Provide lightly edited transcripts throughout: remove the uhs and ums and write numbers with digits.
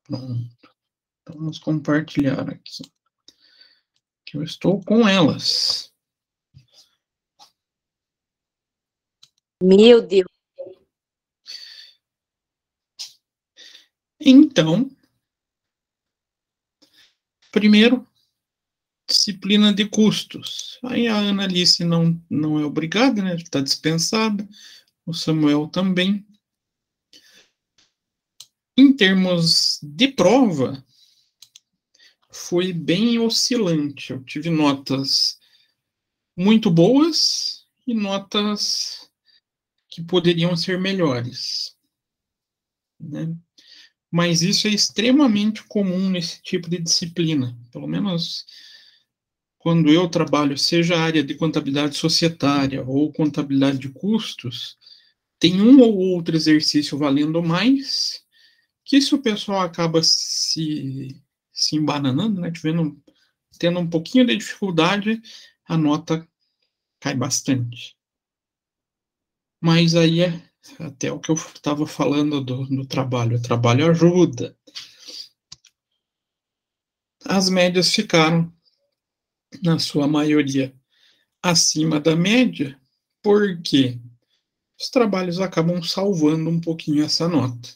Pronto. Então, vamos compartilhar aqui. Que eu estou com elas. Meu Deus. Então, primeiro, disciplina de custos. Aí a Analice não é obrigada, né? Está dispensada. O Samuel também. Em termos de prova, foi bem oscilante. Eu tive notas muito boas e notas que poderiam ser melhores, né? Mas isso é extremamente comum nesse tipo de disciplina. Pelo menos quando eu trabalho, seja a área de contabilidade societária ou contabilidade de custos, tem um ou outro exercício valendo mais, que se o pessoal acaba se embananando, né, tendo um pouquinho de dificuldade, a nota cai bastante. Mas aí é até o que eu estava falando do trabalho. O trabalho ajuda. As médias ficaram, na sua maioria, acima da média, porque os trabalhos acabam salvando um pouquinho essa nota.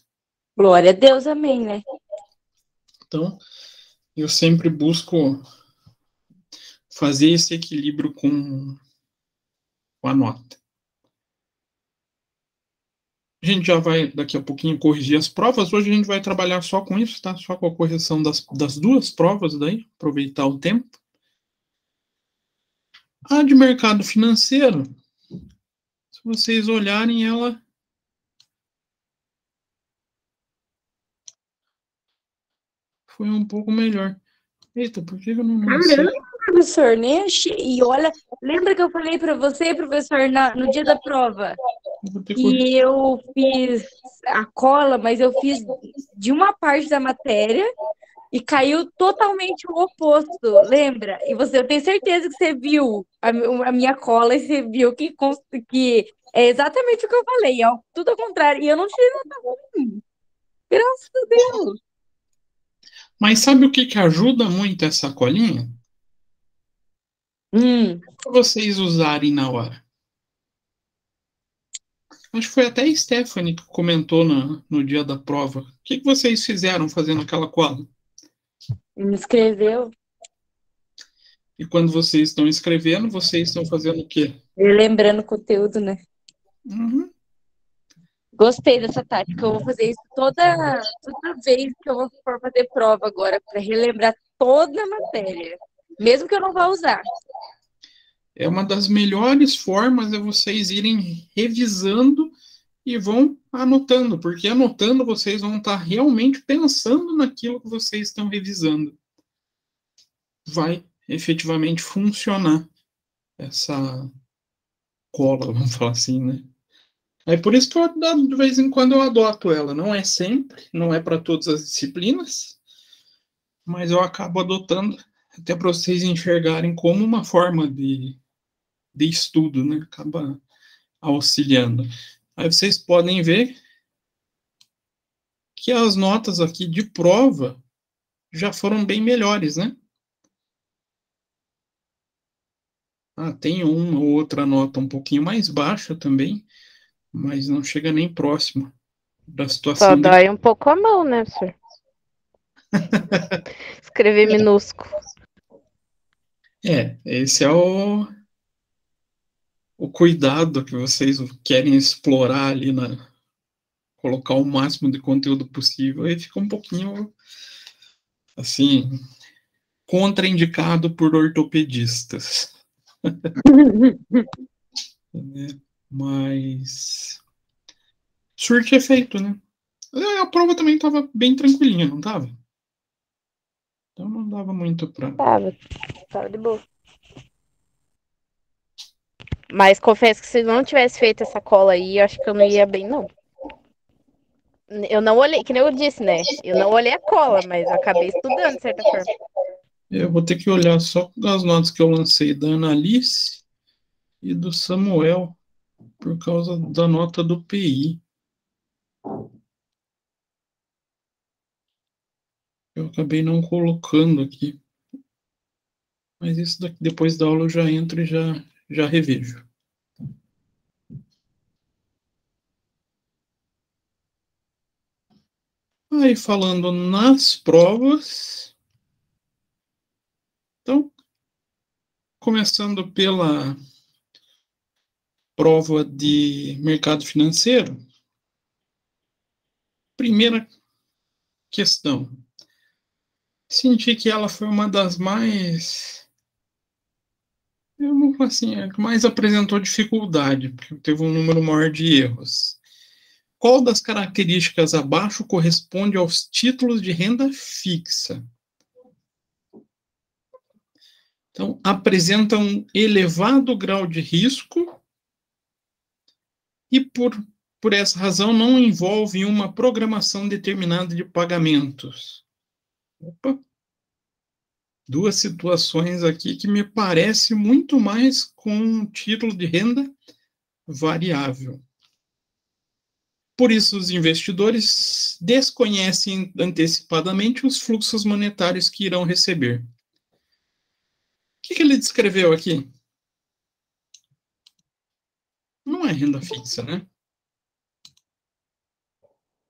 Glória a Deus, amém, né? Então, eu sempre busco fazer esse equilíbrio com a nota. A gente já vai, daqui a pouquinho, corrigir as provas. Hoje a gente vai trabalhar só com isso, tá? Só com a correção das duas provas daí, aproveitar o tempo. A de mercado financeiro, se vocês olharem, ela foi um pouco melhor. Eita, por que eu não lancei? Caramba, professor, nem achei. E olha, lembra que eu falei para você, professor, no dia da prova, que eu fiz a cola, mas eu fiz de uma parte da matéria e caiu totalmente o oposto, lembra? E você, eu tenho certeza que você viu a minha cola e você viu que é exatamente o que eu falei, ó, tudo ao contrário. E eu não tirei nota ruim. Graças a Deus. Mas sabe o que ajuda muito essa colinha? Para vocês usarem na hora. Acho que foi até a Stephanie que comentou no dia da prova. O que vocês fizeram fazendo aquela cola? Me escreveu. E quando vocês estão escrevendo, vocês estão fazendo o quê? Lembrando o conteúdo, né? Uhum. Gostei dessa tática. Eu vou fazer isso toda vez que eu for fazer prova agora, para relembrar toda a matéria. Mesmo que eu não vá usar. É uma das melhores formas é vocês irem revisando e vão anotando, porque anotando vocês vão estar realmente pensando naquilo que vocês estão revisando. Vai efetivamente funcionar essa cola, vamos falar assim, né? É por isso que eu, de vez em quando eu adoto ela. Não é sempre, não é para todas as disciplinas, mas eu acabo adotando até para vocês enxergarem como uma forma de estudo, né? Acaba auxiliando. Aí vocês podem ver que as notas aqui de prova já foram bem melhores, né? Ah, tem uma ou outra nota um pouquinho mais baixa também, mas não chega nem próximo da Só situação de. dói um pouco a mão, né, senhor? Escrever minúsculo. Esse é o cuidado que vocês querem explorar ali colocar o máximo de conteúdo possível, aí fica um pouquinho assim contraindicado por ortopedistas. Né? Mas surte efeito, né? A prova também estava bem tranquilinha, não estava? Então não dava muito para. Tava de boa. Mas confesso que se não tivesse feito essa cola aí, eu acho que eu não ia bem, não. Eu não olhei, que nem eu disse, né? Eu não olhei a cola, mas eu acabei estudando, de certa forma. Eu vou ter que olhar só as notas que eu lancei da Analice e do Samuel, por causa da nota do PI. Eu acabei não colocando aqui. Mas isso daqui, depois da aula eu já entro e já revejo. Aí, falando nas provas. Então, começando pela prova de mercado financeiro. Primeira questão. Senti que ela foi uma das mais... assim, a que mais apresentou dificuldade, porque teve um número maior de erros. Qual das características abaixo corresponde aos títulos de renda fixa? Então, apresentam um elevado grau de risco e, por essa razão, não envolvem uma programação determinada de pagamentos. Opa! Duas situações aqui que me parece muito mais com um título de renda variável. Por isso, os investidores desconhecem antecipadamente os fluxos monetários que irão receber. O que ele descreveu aqui? Não é renda fixa, né?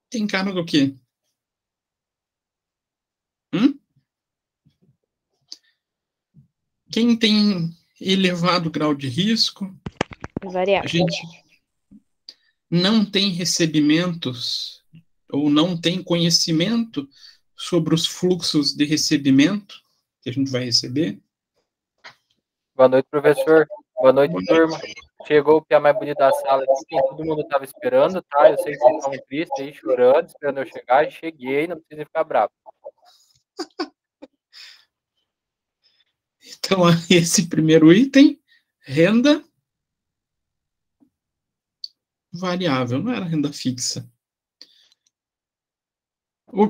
Tem cara do quê? Quem tem elevado grau de risco, Variável. a gente não tem recebimentos ou não tem conhecimento sobre os fluxos de recebimento que a gente vai receber. Boa noite, professor. Boa noite, turma. Chegou o Pia mais bonito da sala aqui, quem todo mundo estava esperando, tá? Eu sei que vocês estavam tristes aí, chorando, esperando eu chegar, e cheguei, não precisa ficar bravo. Então, esse primeiro item, renda variável, não era renda fixa.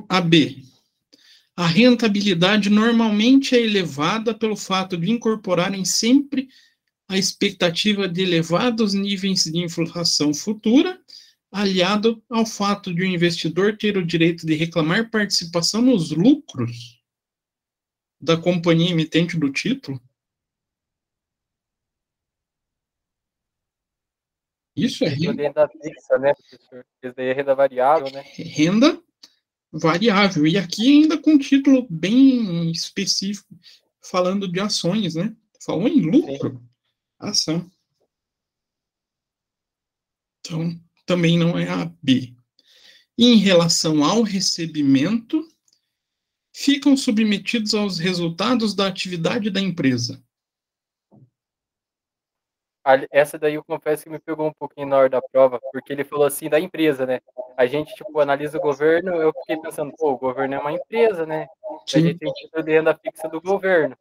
A B. A rentabilidade normalmente é elevada pelo fato de incorporarem sempre a expectativa de elevados níveis de inflação futura, aliado ao fato de o investidor ter o direito de reclamar participação nos lucros da companhia emitente do título. Isso é renda fixa, né, professor? Isso daí é renda variável, né? Renda variável. E aqui ainda com um título bem específico, falando de ações, né? Falou em lucro, sim. Ação. Então, também não é a B. Em relação ao recebimento, ficam submetidos aos resultados da atividade da empresa. Essa daí eu confesso que me pegou um pouquinho na hora da prova, porque ele falou assim da empresa, né? A gente, tipo, analisa o governo, eu fiquei pensando, pô, o governo é uma empresa, né? Sim. A gente tem título de renda fixa do governo.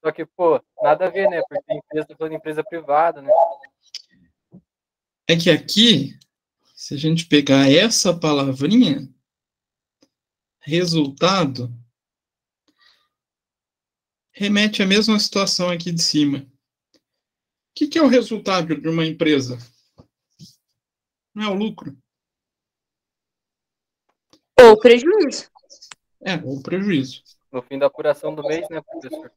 Só que, pô, nada a ver, né? Porque a empresa tá falando de empresa privada, né? É que aqui, se a gente pegar essa palavrinha, resultado, remete à mesma situação aqui de cima. O que é o resultado de uma empresa? Não é o lucro? Ou o prejuízo. Ou o prejuízo. No fim da apuração do mês, né, professor?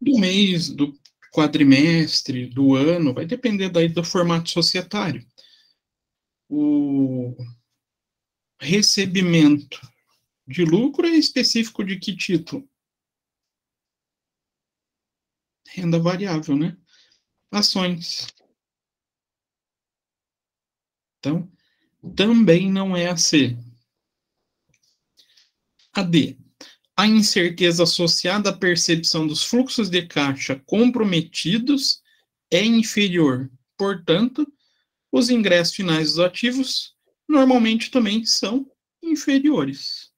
Do mês, do quadrimestre, do ano, vai depender daí do formato societário. O recebimento de lucro é específico de que título? Renda variável, né? Ações. Então, também não é a C. A D. A incerteza associada à percepção dos fluxos de caixa comprometidos é inferior. Portanto, os ingressos finais dos ativos normalmente também são inferiores.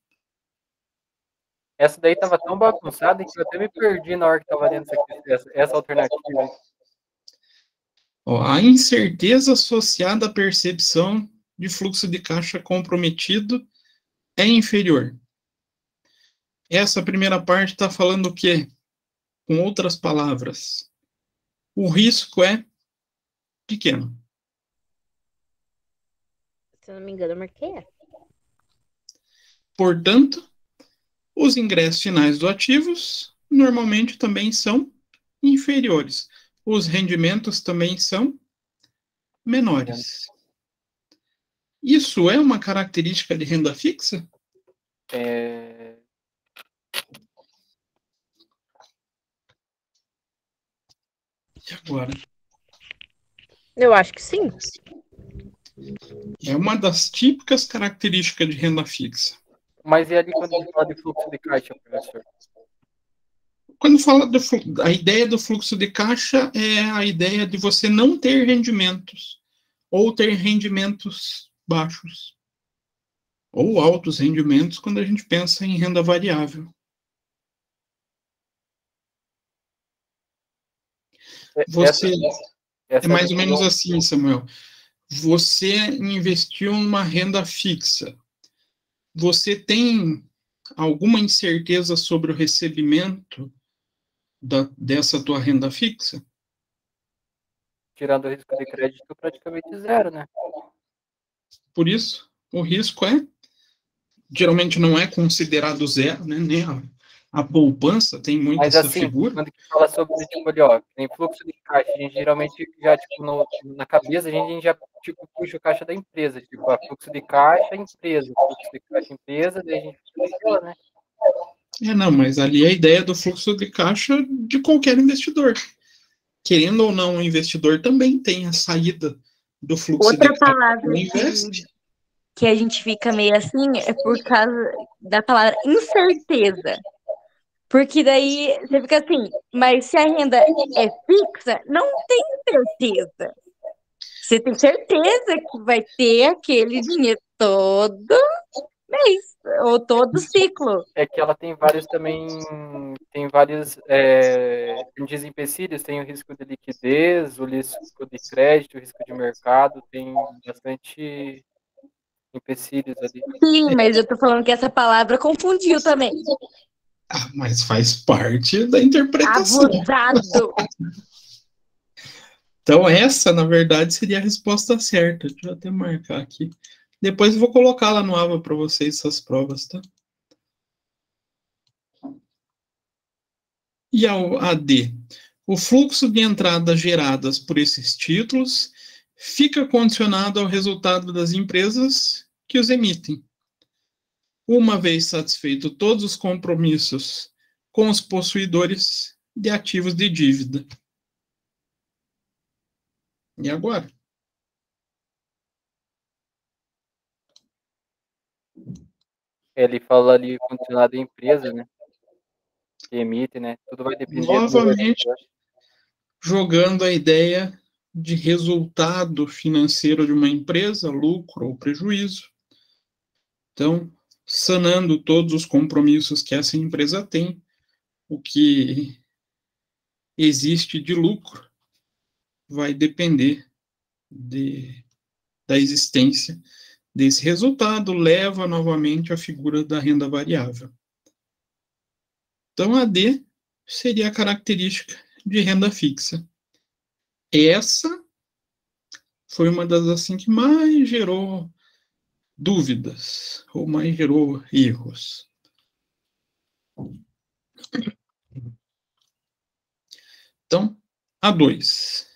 Essa daí estava tão bagunçada que eu até me perdi na hora que estava lendo essa alternativa. A incerteza associada à percepção de fluxo de caixa comprometido é inferior. Essa primeira parte está falando o quê? Com outras palavras, o risco é pequeno. Se eu não me engano, eu marquei. Portanto, Os ingressos finais dos ativos normalmente também são inferiores. Os rendimentos também são menores. Isso é uma característica de renda fixa? É... E agora? Eu acho que sim. É uma das típicas características de renda fixa. Mas e ali quando a gente fala de fluxo de caixa, professor? Quando fala a ideia do fluxo de caixa é a ideia de você não ter rendimentos ou ter rendimentos baixos ou altos rendimentos quando a gente pensa em renda variável. Você é mais ou menos assim, Samuel. Você investiu numa renda fixa. Você tem alguma incerteza sobre o recebimento dessa tua renda fixa? Tirando o risco de crédito, praticamente zero, né? Por isso, o risco geralmente não é considerado zero, né? Nem a poupança tem muito Mas essa assim, figura. quando a gente fala sobre, tipo, ali, ó, tem fluxo de caixa, a gente geralmente já, tipo, na cabeça, a gente já, tipo, puxa o caixa da empresa, tipo, a fluxo de caixa, empresa, fluxo de caixa, empresa, daí a gente fica naquela, né? Não, mas ali é a ideia do fluxo de caixa de qualquer investidor. Querendo ou não, o investidor também tem a saída do fluxo Outra de caixa palavra que investe. que a gente fica meio assim é por causa da palavra incerteza. Porque daí você fica assim, mas se a renda é fixa, não tem certeza. Você tem certeza que vai ter aquele dinheiro todo mês, ou todo ciclo. É que ela tem vários também, tem vários desempecilhos, tem o risco de liquidez, o risco de crédito, o risco de mercado, tem bastante empecilhos ali. Sim, mas eu tô falando que essa palavra confundiu também. Mas faz parte da interpretação. Abusado. Então, essa, na verdade, seria a resposta certa. Deixa eu até marcar aqui. Depois eu vou colocar lá no AVA para vocês essas provas, tá? E a D. O fluxo de entradas geradas por esses títulos fica condicionado ao resultado das empresas que os emitem. Uma vez satisfeito todos os compromissos com os possuidores de ativos de dívida. E agora? Ele fala ali condicionado à empresa, né? Que emite, né? Tudo vai depender Novamente, jogando a ideia de resultado financeiro de uma empresa, lucro ou prejuízo. Então, sanando todos os compromissos que essa empresa tem, o que existe de lucro vai depender da existência desse resultado, leva novamente à figura da renda variável. Então, a D seria a característica de renda fixa. Essa foi uma das assim que mais gerou dúvidas, ou mais gerou erros. Então, A2.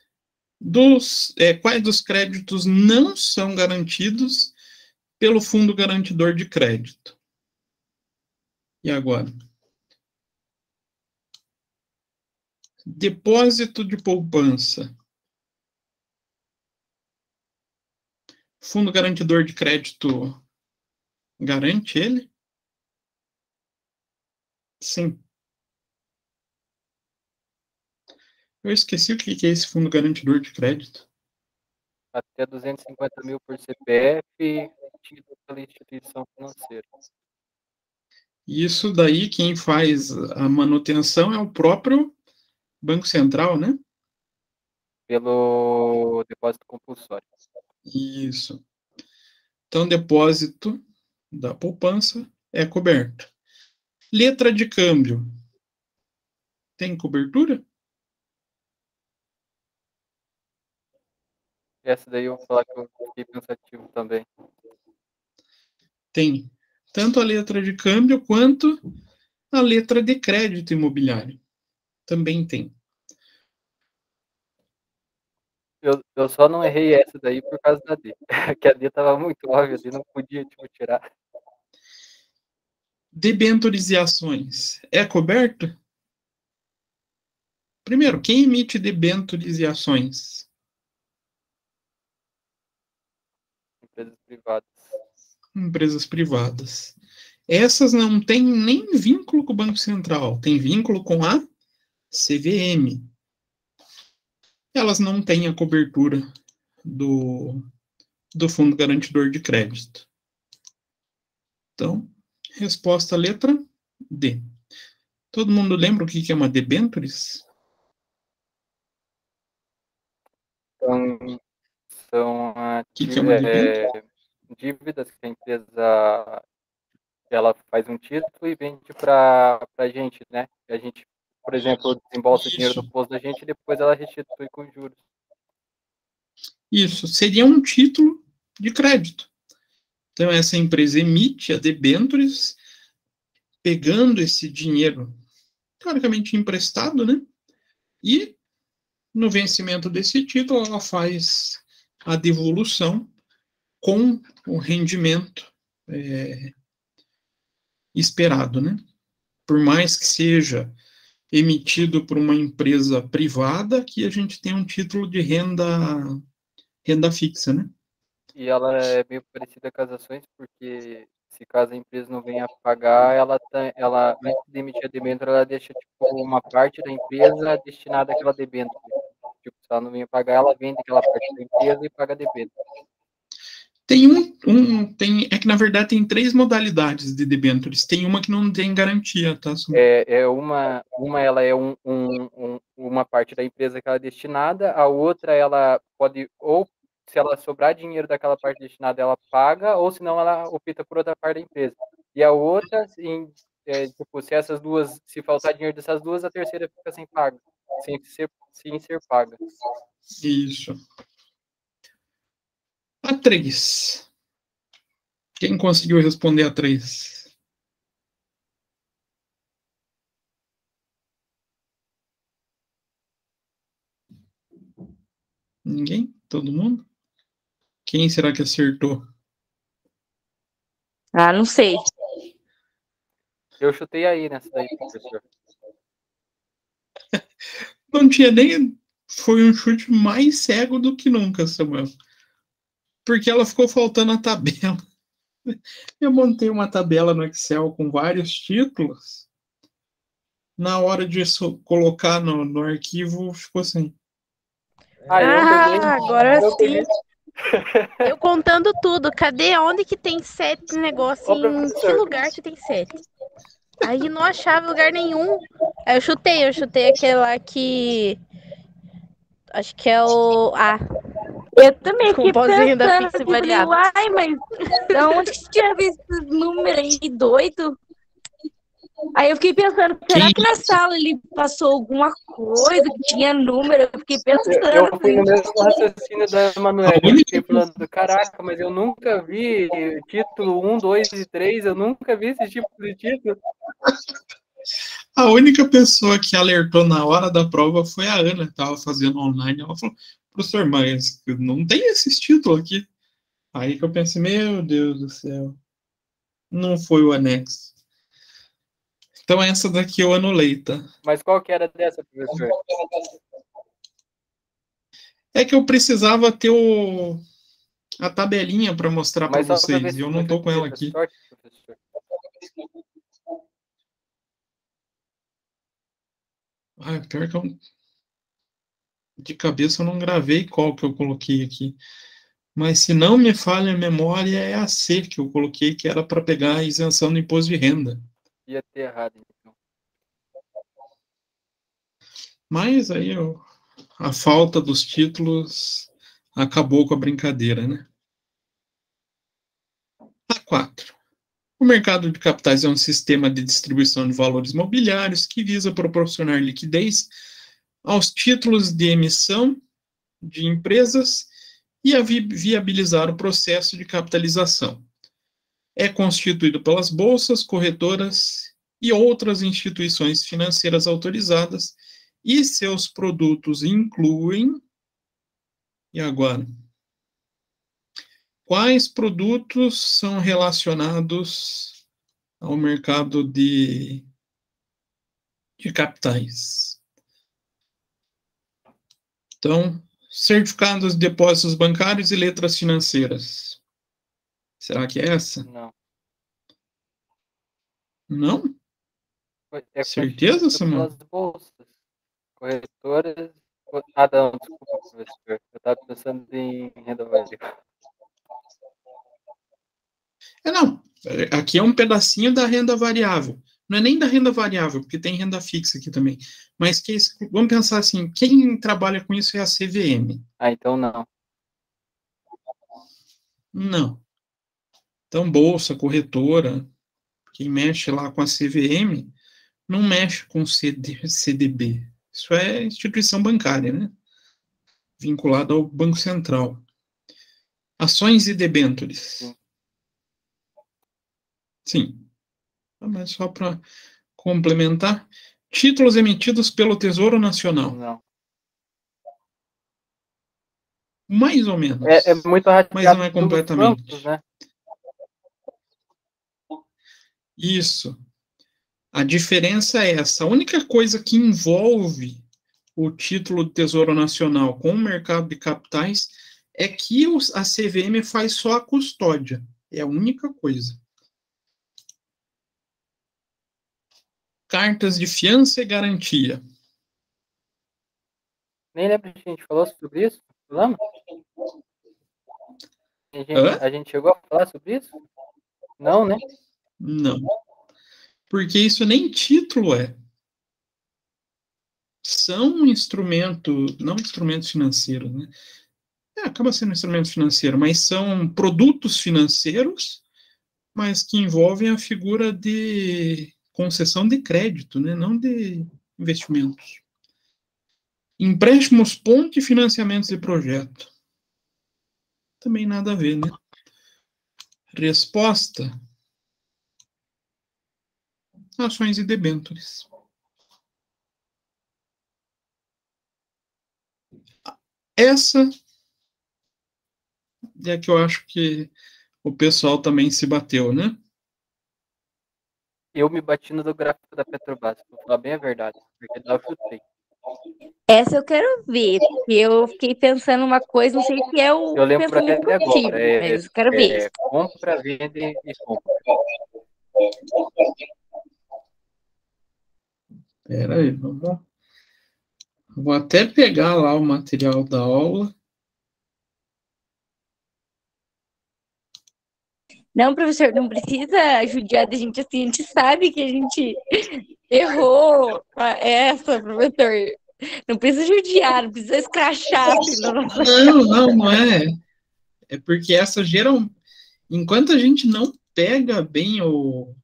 Quais dos créditos não são garantidos pelo fundo garantidor de crédito? E agora? Depósito de poupança. Fundo garantidor de crédito garante ele? Sim. Eu esqueci o que é esse fundo garantidor de crédito. até 250 mil por CPF, tido pela instituição financeira. Isso daí, quem faz a manutenção é o próprio Banco Central, né? Pelo depósito compulsório. Isso. Então, depósito da poupança é coberto. Letra de câmbio. Tem cobertura? Essa daí eu vou falar que eu fiquei pensativo também. Tem. Tanto a letra de câmbio quanto a letra de crédito imobiliário. Também tem. Eu só não errei essa daí por causa da D. Que a D tava muito óbvia, a D não podia, tipo, tirar. Debêntures e ações. É coberto? Primeiro, quem emite debêntures e ações? Empresas privadas. Empresas privadas. Essas não têm nem vínculo com o Banco Central, tem vínculo com a CVM. Elas não têm a cobertura do Fundo Garantidor de Crédito. Então, resposta letra D. Todo mundo lembra o que é uma debêntures? São Que é uma debênture? dívidas que a empresa ela faz um título e vende para a gente, né? A gente, por exemplo, desembolsa dinheiro no posto da gente e depois ela restitui com juros. Isso, seria um título de crédito. Então, essa empresa emite a debêntures, pegando esse dinheiro, teoricamente emprestado, né? E, no vencimento desse título, ela faz a devolução com o rendimento esperado, né? Por mais que seja emitido por uma empresa privada, que a gente tem um título de renda fixa, né? E ela é meio parecida com as ações, porque se caso a empresa não venha pagar, ela antes de emitir a debênture, ela deixa tipo, uma parte da empresa destinada àquela debênture. Tipo, se ela não venha pagar, ela vende aquela parte da empresa e paga a debênture. É que na verdade tem 3 modalidades de debêntures. Tem uma que não tem garantia, tá? Uma ela é uma parte da empresa que ela é destinada, a outra ela pode, ou se ela sobrar dinheiro daquela parte destinada, ela paga, ou senão ela opta por outra parte da empresa. E a outra, tipo, se faltar dinheiro dessas duas, a terceira fica sem ser paga. Isso. A 3. Quem conseguiu responder a 3? Ninguém? Todo mundo? Quem será que acertou? Ah, não sei. Eu chutei aí nessa daí, professor. Não tinha nem... Foi um chute mais cego do que nunca, Samuel. Porque ela ficou faltando a tabela. Eu montei uma tabela no Excel com vários títulos. Na hora de colocar no arquivo, ficou assim. Agora sim. Eu contando tudo. Cadê? Onde que tem 7 negócios? Em que lugar que tem 7? Aí não achava lugar nenhum. Aí eu chutei aquele lá que... Acho que é o... Eu também fiquei Composinho da pensando, fixa falei, variável. uai, mas da onde que tinha visto esses números aí doido? Aí eu fiquei pensando, será que na sala ele passou alguma coisa que tinha número? Eu fiquei pensando. Eu fui no mesmo raciocínio da Emanuele. Eu fiquei falando, caraca, mas eu nunca vi título 1, 2 e 3, eu nunca vi esse tipo de título. A única pessoa que alertou na hora da prova foi a Ana, que estava fazendo online. Ela falou, professor, mas não tem esses títulos aqui. Aí que eu pensei, meu Deus do céu. Não foi o anexo. Então essa daqui eu anulei, tá? Mas qual que era dessa, professor? É que eu precisava ter a tabelinha para mostrar para vocês. E eu não estou com ela aqui. Sorte, professor. Pior que eu... De cabeça eu não gravei qual que eu coloquei aqui. Mas se não me falha a memória, é a C que eu coloquei, que era para pegar a isenção do imposto de renda. Ia ter errado, então. Mas aí a falta dos títulos acabou com a brincadeira, né? A4. O mercado de capitais é um sistema de distribuição de valores mobiliários que visa proporcionar liquidez aos títulos de emissão de empresas e a viabilizar o processo de capitalização. É constituído pelas bolsas, corretoras e outras instituições financeiras autorizadas, e seus produtos incluem... E agora? Quais produtos são relacionados ao mercado de capitais? Então, certificados de depósitos bancários e letras financeiras. Será que é essa? Não. Não? É Certeza, Samuel? pelas bolsas, corretoras. Ah, não, desculpa, professor. Eu estava pensando em renda variável. Não. Aqui é um pedacinho da renda variável. Não é nem da renda variável, porque tem renda fixa aqui também. Mas vamos pensar assim, quem trabalha com isso é a CVM. Ah, então não. Não. Então, bolsa, corretora, quem mexe lá com a CVM, não mexe com CDB. Isso é instituição bancária, né? Vinculada ao Banco Central. Ações e debêntures. Sim. Mas só para complementar. Títulos emitidos pelo Tesouro Nacional. Não. Mais ou menos. É muito mas não é pelos completamente. bancos, né? Isso. A diferença é essa. A única coisa que envolve o título do Tesouro Nacional com o mercado de capitais é que a CVM faz só a custódia. É a única coisa. Cartas de fiança e garantia. Nem lembro se a gente falou sobre isso. Falamos? A gente chegou a falar sobre isso? Não, né? Não. Porque isso nem título é. São instrumentos, não instrumentos financeiros, né? Acaba sendo instrumento financeiro, mas são produtos financeiros, mas que envolvem a figura de concessão de crédito, né? Não de investimentos. Empréstimos ponte e financiamentos de projeto. Também nada a ver, né? Resposta: ações e debêntures. Essa é que eu acho que o pessoal também se bateu, né? Eu me bati no do gráfico da Petrobras, vou falar bem a verdade, porque lá eu chutei. Essa eu quero ver, porque eu fiquei pensando uma coisa, não sei se é o Eu lembro até pensamento de contigo, agora. mas eu quero ver. Compra, venda e compra. Espera aí, vou até pegar lá o material da aula. Não, professor, não precisa judiar da gente assim, a gente sabe que a gente errou essa, professor. Não precisa judiar, não precisa escrachar assim na nossa cara. Não é. É porque essa geral, enquanto a gente não pega bem o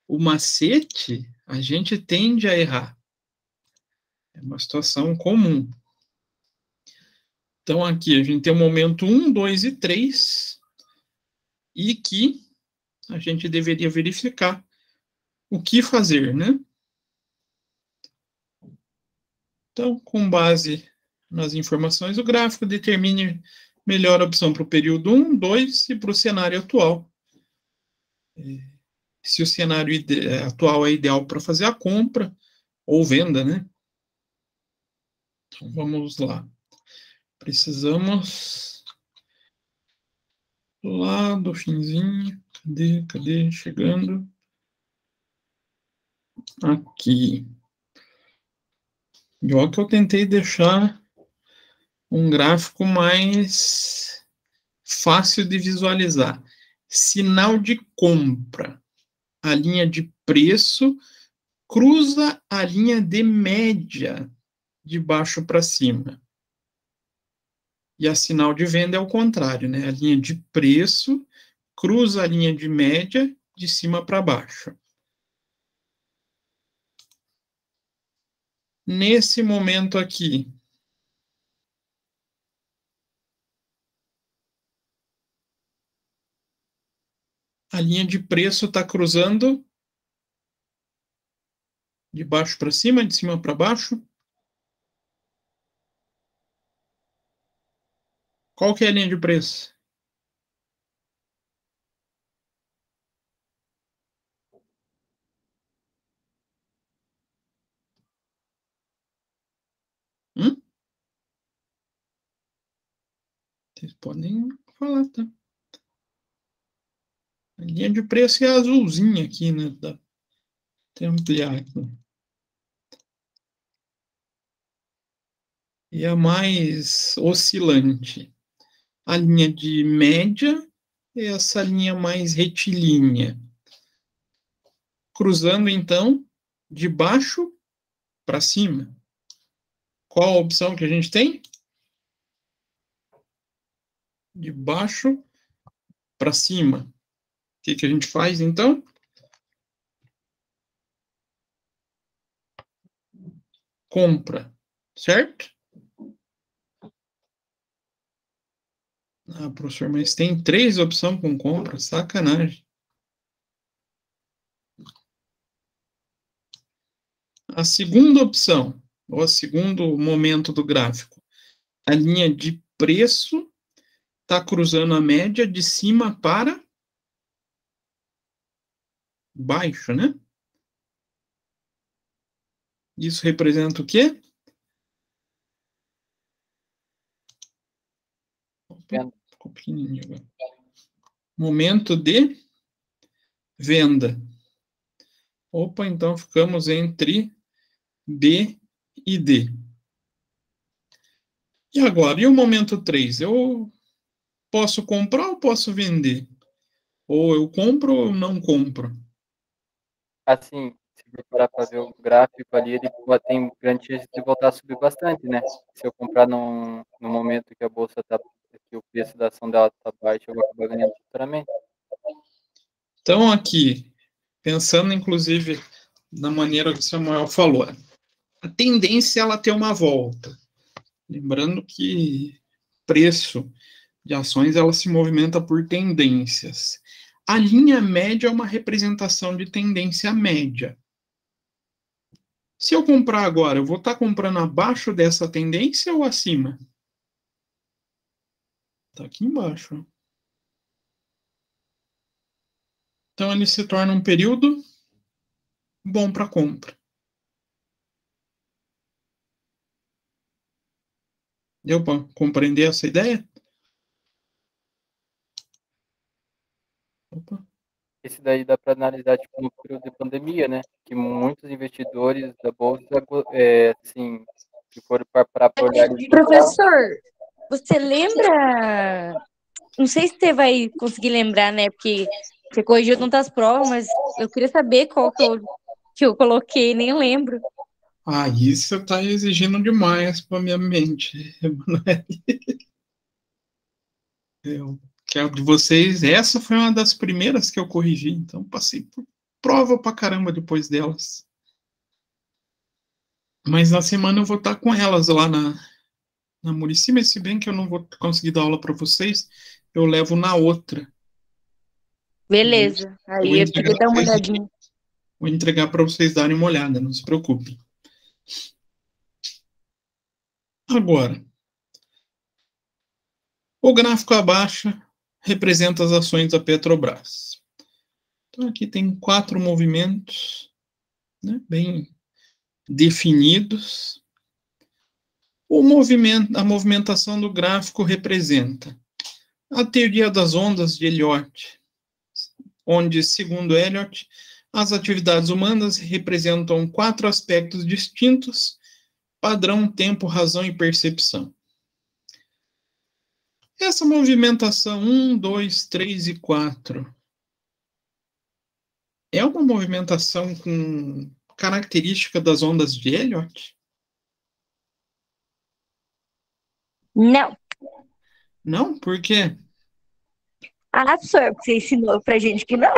macete, a gente tende a errar. É uma situação comum. Então, aqui a gente tem o momento 1, 2 e 3, e que a gente deveria verificar o que fazer, né? Então, com base nas informações do gráfico, determine melhor opção para o período 1, 2 e para o cenário atual. Se o cenário atual é ideal para fazer a compra ou venda, né? Então, vamos lá. Precisamos lá do finzinho. Cadê? Chegando. Aqui. E olha que eu tentei deixar um gráfico mais fácil de visualizar. Sinal de compra. A linha de preço cruza a linha de média de baixo para cima. E a sinal de venda é o contrário, né? A linha de preço cruza a linha de média de cima para baixo. Nesse momento aqui, a linha de preço está cruzando De baixo para cima, de cima para baixo. Qual que é a linha de preço? Vocês podem falar, tá? A linha de preço é azulzinha aqui, né? Dá até ampliar aqui. E a mais oscilante. A linha de média é essa linha mais retilínea. Cruzando, então, de baixo para cima. Qual a opção que a gente tem? De baixo para cima. O que a gente faz, então? Compra, certo? Ah, professor, mas tem 3 opções com compra, sacanagem. A segunda opção, ou o segundo momento do gráfico, a linha de preço está cruzando a média de cima para baixo, né? Isso representa o quê? Opa, ficou pequenininho agora. Momento de venda. Opa, então ficamos entre B e D. E agora, e o momento 3? Eu posso comprar ou posso vender? Ou eu compro ou não compro? Assim, se for parar para ver o gráfico ali, ele tem grande chance de voltar a subir bastante, né? Se eu comprar no momento que a bolsa tá, que o preço da ação dela tá baixo, eu vou acabar ganhando futuramente. Então, aqui, pensando inclusive na maneira que o Samuel falou, a tendência é ela ter uma volta. Lembrando que preço de ações ela se movimenta por tendências. A linha média é uma representação de tendência média. Se eu comprar agora, eu vou estar comprando abaixo dessa tendência ou acima? Está aqui embaixo. Então, ele se torna um período bom para compra. Deu para compreender essa ideia? Opa. Esse daí dá para analisar tipo no período de pandemia, né? Que muitos investidores da bolsa, assim, que foram para olhar. Professor, você lembra? Não sei se você vai conseguir lembrar, né? Porque você corrigiu tantas provas, mas eu queria saber qual que eu coloquei, nem lembro. Ah, isso está exigindo demais para minha mente, Emanuele. Que a de vocês, essa foi uma das primeiras que eu corrigi, então passei por prova pra caramba depois delas. Mas na semana eu vou estar com elas lá na Muricy, mas se bem que eu não vou conseguir dar aula para vocês, eu levo na outra. Beleza, aí eu queria dar uma olhadinha. Vou entregar para vocês darem uma olhada, não se preocupem. Agora, o gráfico abaixo representa as ações da Petrobras. Então aqui tem 4 movimentos, né, bem definidos. A movimentação do gráfico representa a teoria das ondas de Elliott, onde, segundo Elliott, as atividades humanas representam 4 aspectos distintos: padrão, tempo, razão e percepção. Essa movimentação 1, 2, 3 e 4 é uma movimentação com característica das ondas de Elliott? Não. Não? Por quê? Ah, senhor, você ensinou pra gente que não.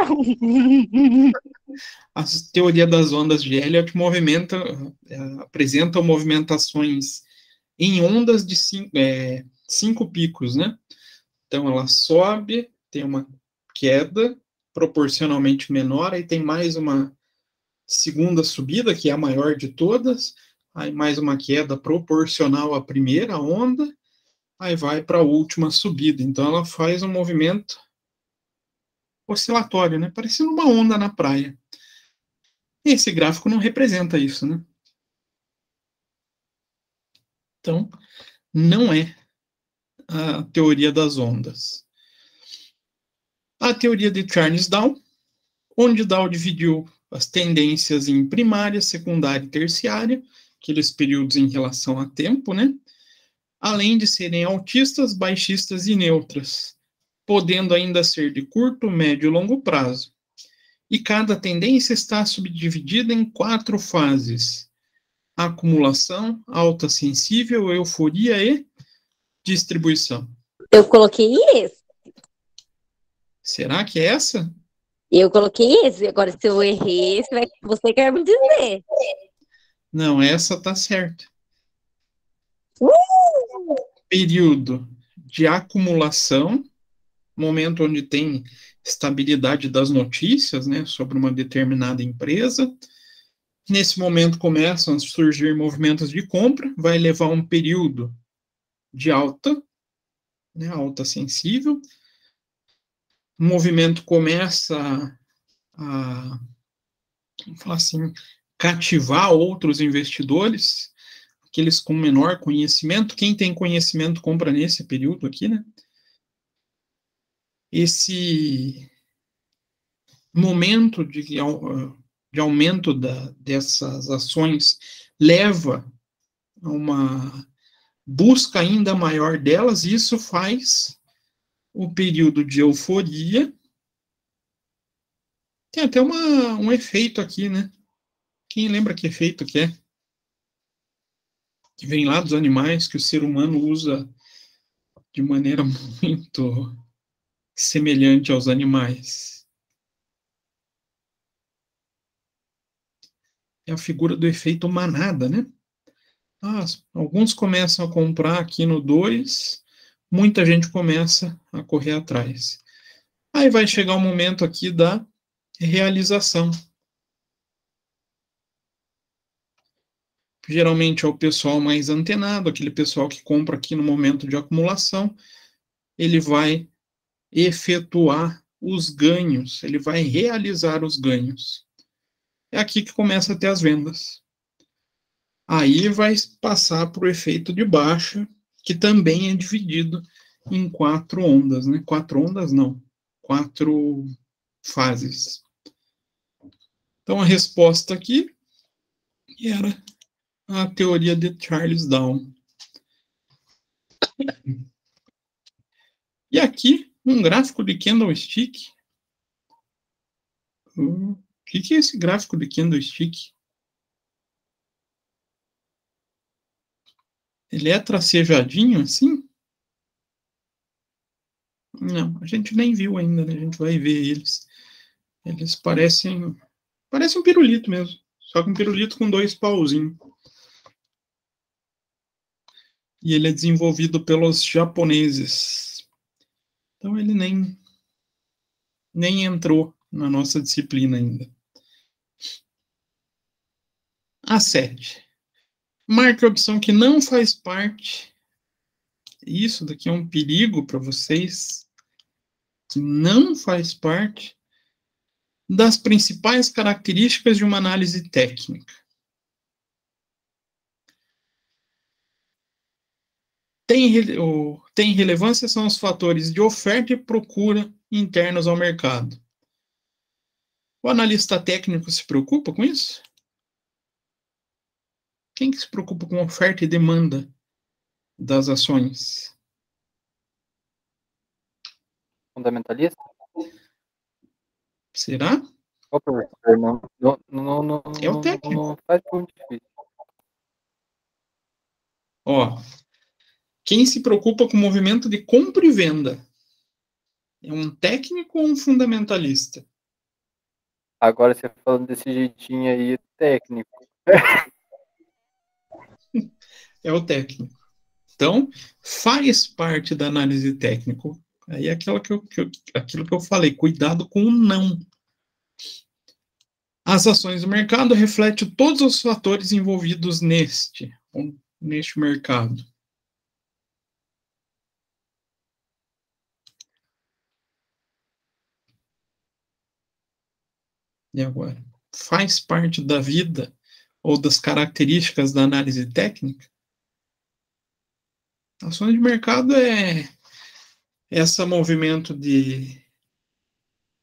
A teoria das ondas de Elliott apresenta movimentações em ondas de 5 picos, né? Então, ela sobe, tem uma queda proporcionalmente menor, aí tem mais uma segunda subida, que é a maior de todas, aí mais uma queda proporcional à primeira onda, aí vai para a última subida. Então, ela faz um movimento oscilatório, né? Parecendo uma onda na praia. Esse gráfico não representa isso, né? Então, não é a teoria das ondas. A teoria de Charles Dow, onde Dow dividiu as tendências em primária, secundária e terciária, aqueles períodos em relação a tempo, né? Além de serem altistas, baixistas e neutras, podendo ainda ser de curto, médio e longo prazo. E cada tendência está subdividida em 4 fases: acumulação, alta sensível, euforia e distribuição. Eu coloquei esse. Será que é essa? Eu coloquei esse. Agora, se eu errei, você quer me dizer. Não, essa tá certa. Uh! Período de acumulação, momento onde tem estabilidade das notícias, né, sobre uma determinada empresa. Nesse momento começam a surgir movimentos de compra, vai levar um período de alta, né, alta sensível. O movimento começa a vamos falar assim, cativar outros investidores, aqueles com menor conhecimento. Quem tem conhecimento compra nesse período aqui, né? Esse momento de aumento dessas ações leva a uma busca ainda maior delas, e isso faz o período de euforia. Tem até um efeito aqui, né? Quem lembra que efeito que é? Que vem lá dos animais, que o ser humano usa de maneira muito semelhante aos animais. É a figura do efeito manada, né? Alguns começam a comprar aqui no 2, muita gente começa a correr atrás. Aí vai chegar o momento aqui da realização. Geralmente é o pessoal mais antenado, aquele pessoal que compra aqui no momento de acumulação, ele vai efetuar os ganhos, ele vai realizar os ganhos. É aqui que começa a ter as vendas. Aí vai passar para o efeito de baixa, que também é dividido em 4 ondas, né? 4 ondas não, 4 fases. Então a resposta aqui era a teoria de Charles Dow. E aqui, um gráfico de candlestick. O que é esse gráfico de candlestick? Ele é tracejadinho assim? Não, a gente nem viu ainda, né? A gente vai ver eles. Eles parecem um pirulito mesmo. Só que um pirulito com 2 pauzinhos. E ele é desenvolvido pelos japoneses. Então ele nem entrou na nossa disciplina ainda. A 7. Marque a opção que não faz parte. Isso daqui é um perigo para vocês. Que não faz parte das principais características de uma análise técnica. Tem relevância são os fatores de oferta e procura internos ao mercado. O analista técnico se preocupa com isso? Quem que se preocupa com oferta e demanda das ações? Fundamentalista? Será? Ô, professor, não É o técnico. não faz muito difícil. Ó, quem se preocupa com o movimento de compra e venda? É um técnico ou um fundamentalista? Agora você falando desse jeitinho aí, técnico. É o técnico. Então, faz parte da análise técnica. Aí é aquilo que eu falei, cuidado com o não. As ações do mercado refletem todos os fatores envolvidos neste mercado. E agora? Faz parte da vida ou das características da análise técnica? Ações de mercado é esse movimento de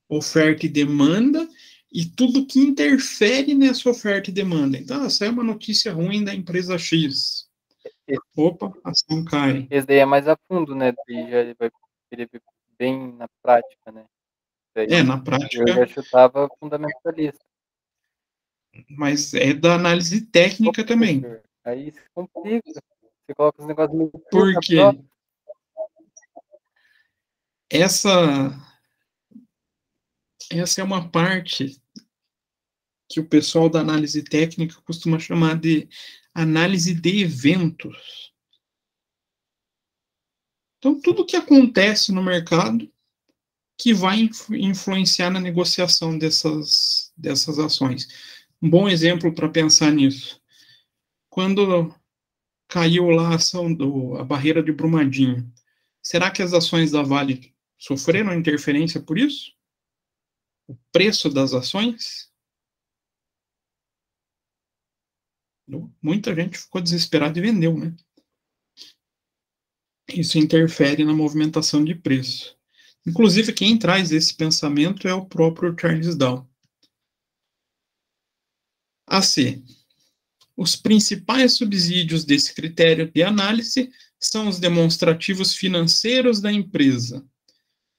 oferta e demanda e tudo que interfere nessa oferta e demanda. Então, essa é uma notícia ruim da empresa X. Opa, a ação cai. Esse daí é mais a fundo, né? Daí já vai querer ver bem na prática, né? Daí Na prática. Eu já chutava fundamentalista. Mas é da análise técnica também. Aí se complica. Você coloca os negócios muito. Por quê? Essa é uma parte que o pessoal da análise técnica costuma chamar de análise de eventos. Então, tudo que acontece no mercado que vai influenciar na negociação dessas ações. Um bom exemplo para pensar nisso. Quando caiu lá a barreira de Brumadinho, será que as ações da Vale sofreram interferência por isso? O preço das ações? Muita gente ficou desesperada e vendeu, né? Isso interfere na movimentação de preço. Inclusive, quem traz esse pensamento é o próprio Charles Dow. AC. Os principais subsídios desse critério de análise são os demonstrativos financeiros da empresa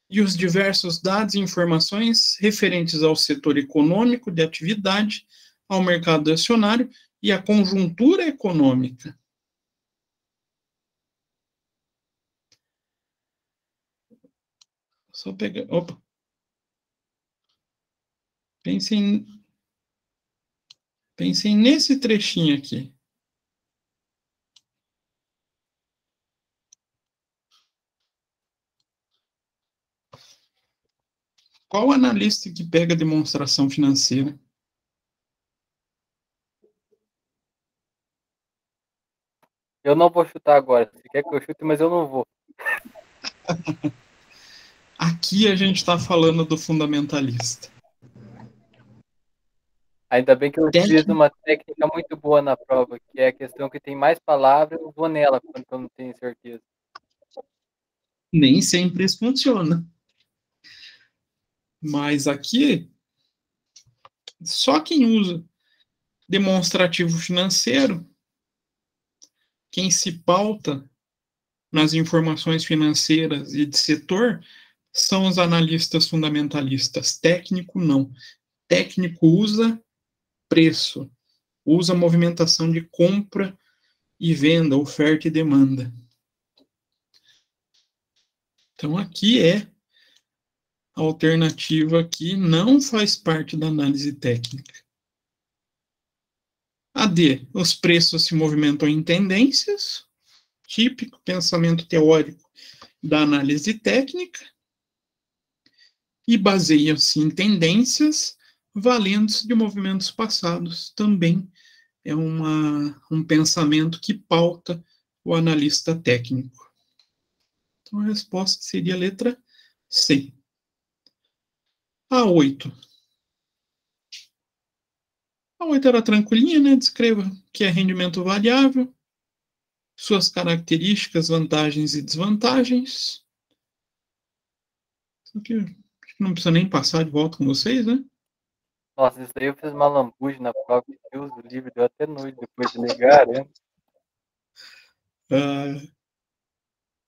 e os diversos dados e informações referentes ao setor econômico de atividade, ao mercado acionário e à conjuntura econômica. Só pegar. Opa. Pensem nesse trechinho aqui. Qual analista que pega a demonstração financeira? Eu não vou chutar agora. Você quer que eu chute, mas eu não vou. Aqui a gente está falando do fundamentalista. Ainda bem que eu fiz uma técnica muito boa na prova, que é a questão que tem mais palavras, eu vou nela quando eu não tenho certeza. Nem sempre isso funciona. Mas aqui, só quem usa demonstrativo financeiro, quem se pauta nas informações financeiras e de setor, são os analistas fundamentalistas. Técnico, não. Técnico usa preço, usa movimentação de compra e venda, oferta e demanda. Então, aqui é a alternativa que não faz parte da análise técnica. A D, os preços se movimentam em tendências, típico pensamento teórico da análise técnica, e baseia-se em tendências, valendo-se de movimentos passados. Também é um pensamento que pauta o analista técnico. Então, a resposta seria a letra C. A 8. A 8 era tranquilinha, né? Descreva o que é rendimento variável, suas características, vantagens e desvantagens. Isso aqui não precisa nem passar de volta com vocês, né? Nossa, isso daí eu fiz uma lambuja na prova de Deus, o livro deu até noite depois de negar, né?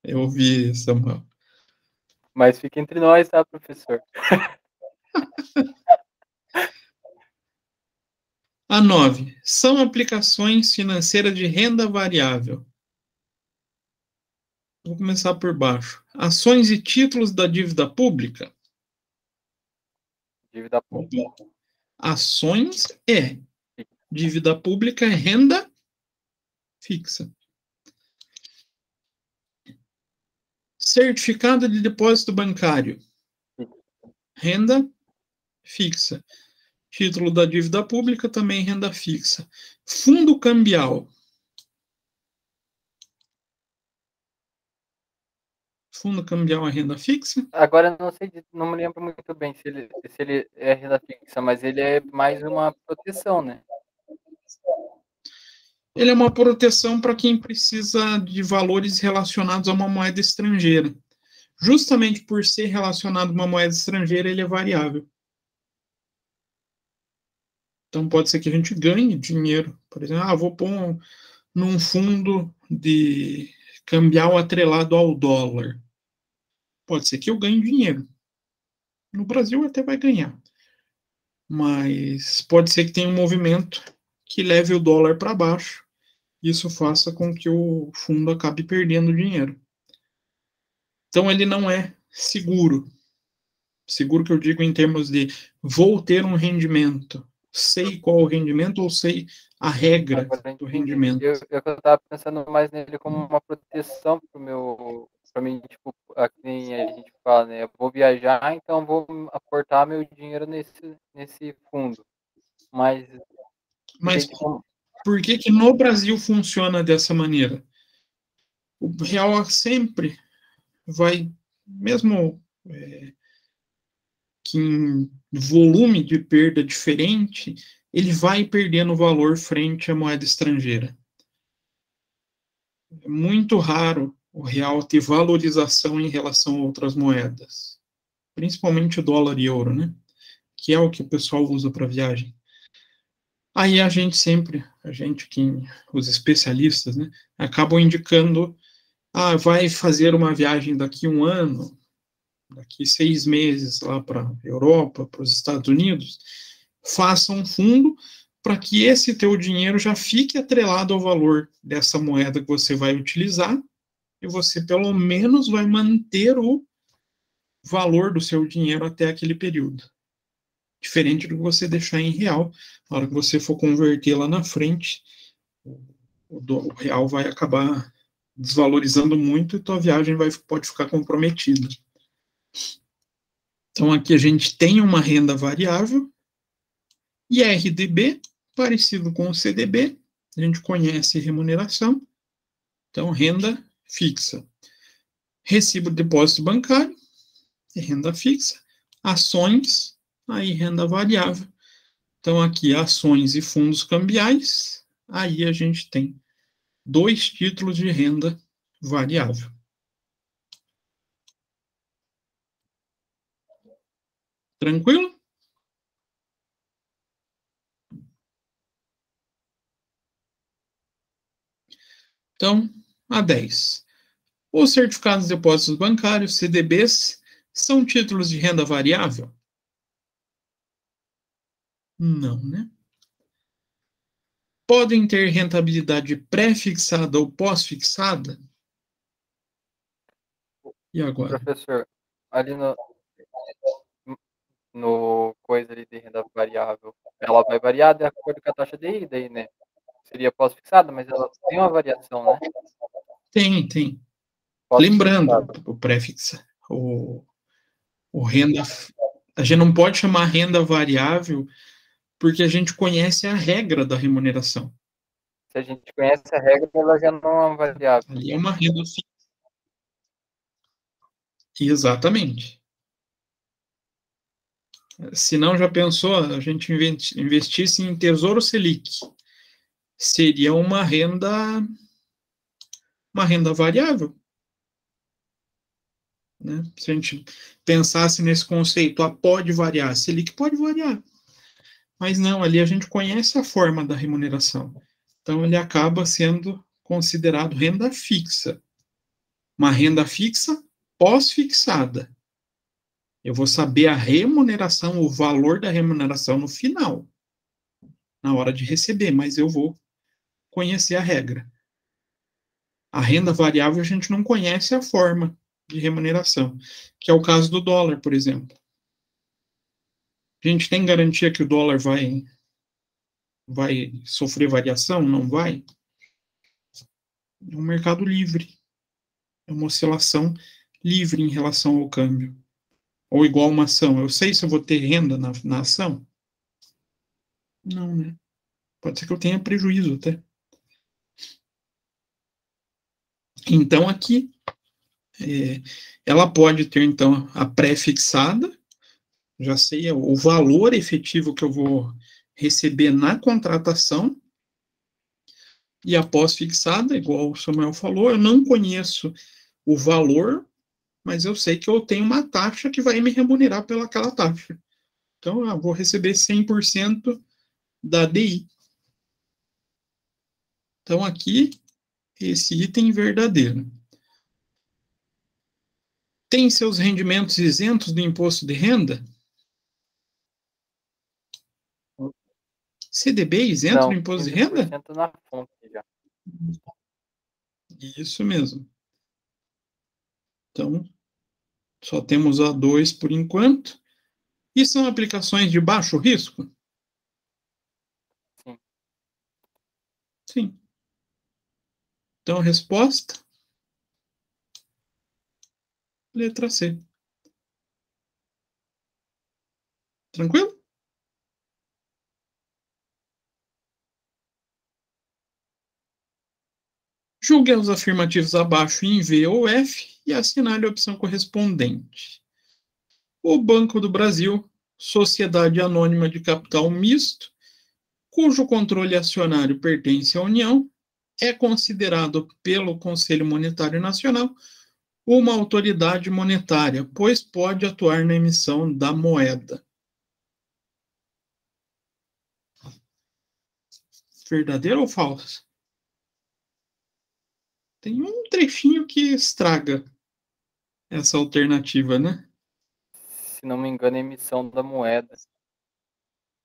Eu ouvi, Samuel. Mas fica entre nós, tá, professor? A 9. São aplicações financeiras de renda variável. Vou começar por baixo. Ações e títulos da dívida pública. Dívida pública. Ações é. Dívida pública é renda fixa. Certificado de depósito bancário. Renda fixa. Título da dívida pública, também renda fixa. Fundo cambial. Fundo cambial é renda fixa? Agora, não sei, não me lembro muito bem se ele é renda fixa, mas ele é mais uma proteção, né? Ele é uma proteção para quem precisa de valores relacionados a uma moeda estrangeira. Justamente por ser relacionado a uma moeda estrangeira, ele é variável. Então, pode ser que a gente ganhe dinheiro. Por exemplo, vou pôr num fundo de cambial atrelado ao dólar. Pode ser que eu ganhe dinheiro. No Brasil até vai ganhar. Mas pode ser que tenha um movimento que leve o dólar para baixo. Isso faça com que o fundo acabe perdendo dinheiro. Então, ele não é seguro. Seguro que eu digo em termos de vou ter um rendimento. Sei qual o rendimento ou sei a regra do rendimento. Eu estava pensando mais nele como uma proteção para mim, tipo, aqui a gente fala, né? Eu vou viajar, então vou aportar meu dinheiro nesse fundo. Mas por que no Brasil funciona dessa maneira? O real sempre vai, mesmo que em volume de perda diferente, ele vai perdendo valor frente à moeda estrangeira. É muito raro o real ter valorização em relação a outras moedas, principalmente o dólar e euro, né? Que é o que o pessoal usa para viagem. Aí a gente, os especialistas, né, acabam indicando, vai fazer uma viagem daqui 1 ano, daqui 6 meses lá para a Europa, para os Estados Unidos, faça um fundo para que esse teu dinheiro já fique atrelado ao valor dessa moeda que você vai utilizar e você pelo menos vai manter o valor do seu dinheiro até aquele período. Diferente do que você deixar em real, na hora que você for converter lá na frente, o real vai acabar desvalorizando muito e tua viagem pode ficar comprometida. Então, aqui a gente tem uma renda variável e RDB, parecido com o CDB, a gente conhece remuneração, então renda fixa. Recibo de depósito bancário, renda fixa. Ações, aí renda variável. Então, aqui ações e fundos cambiais, aí a gente tem 2 títulos de renda variável. Tranquilo? Então, a 10. Os certificados de depósitos bancários, CDBs, são títulos de renda variável? Não, né? Podem ter rentabilidade pré-fixada ou pós-fixada? E agora? Professor, ali no coisa ali de renda variável, ela vai variar de acordo com a taxa de ida aí, né? Seria pós-fixada, mas ela tem uma variação, né? Tem. Lembrando, o pré-fixa, o renda, a gente não pode chamar renda variável porque a gente conhece a regra da remuneração. Se a gente conhece a regra, ela já não é uma variável. Ali é uma renda fixa. Exatamente. Se não, já pensou, a gente investisse em Tesouro Selic, seria uma renda variável. Né? Se a gente pensasse nesse conceito, pode variar, Selic pode variar. Mas não, ali a gente conhece a forma da remuneração. Então, ele acaba sendo considerado renda fixa. Uma renda fixa pós-fixada. Eu vou saber a remuneração, o valor da remuneração no final, na hora de receber, mas eu vou conhecer a regra. A renda variável a gente não conhece a forma de remuneração, que é o caso do dólar, por exemplo. A gente tem garantia que o dólar vai sofrer variação? Não vai. É um mercado livre. É uma oscilação livre em relação ao câmbio. Ou igual uma ação. Eu sei se eu vou ter renda na ação? Não, né? Pode ser que eu tenha prejuízo até. Então, aqui, ela pode ter, então, a pré-fixada, já sei o valor efetivo que eu vou receber na contratação, e a pós-fixada, igual o Samuel falou, eu não conheço o valor, mas eu sei que eu tenho uma taxa que vai me remunerar pelaquela taxa. Então, eu vou receber 100% da DI. Então, aqui, esse item verdadeiro. Tem seus rendimentos isentos do imposto de renda? CDB isento Não, do imposto de renda? 15% na fonte já. Isso mesmo. Então, só temos A2 por enquanto. E são aplicações de baixo risco? Sim. Sim. Então, resposta? Letra C. Tranquilo? Julgue os afirmativos abaixo em V ou F e assinale a opção correspondente. O Banco do Brasil, sociedade anônima de capital misto, cujo controle acionário pertence à União, é considerado pelo Conselho Monetário Nacional uma autoridade monetária, pois pode atuar na emissão da moeda. Verdadeiro ou falso? Tem um trechinho que estraga essa alternativa, né? Se não me engano, é emissão da moeda.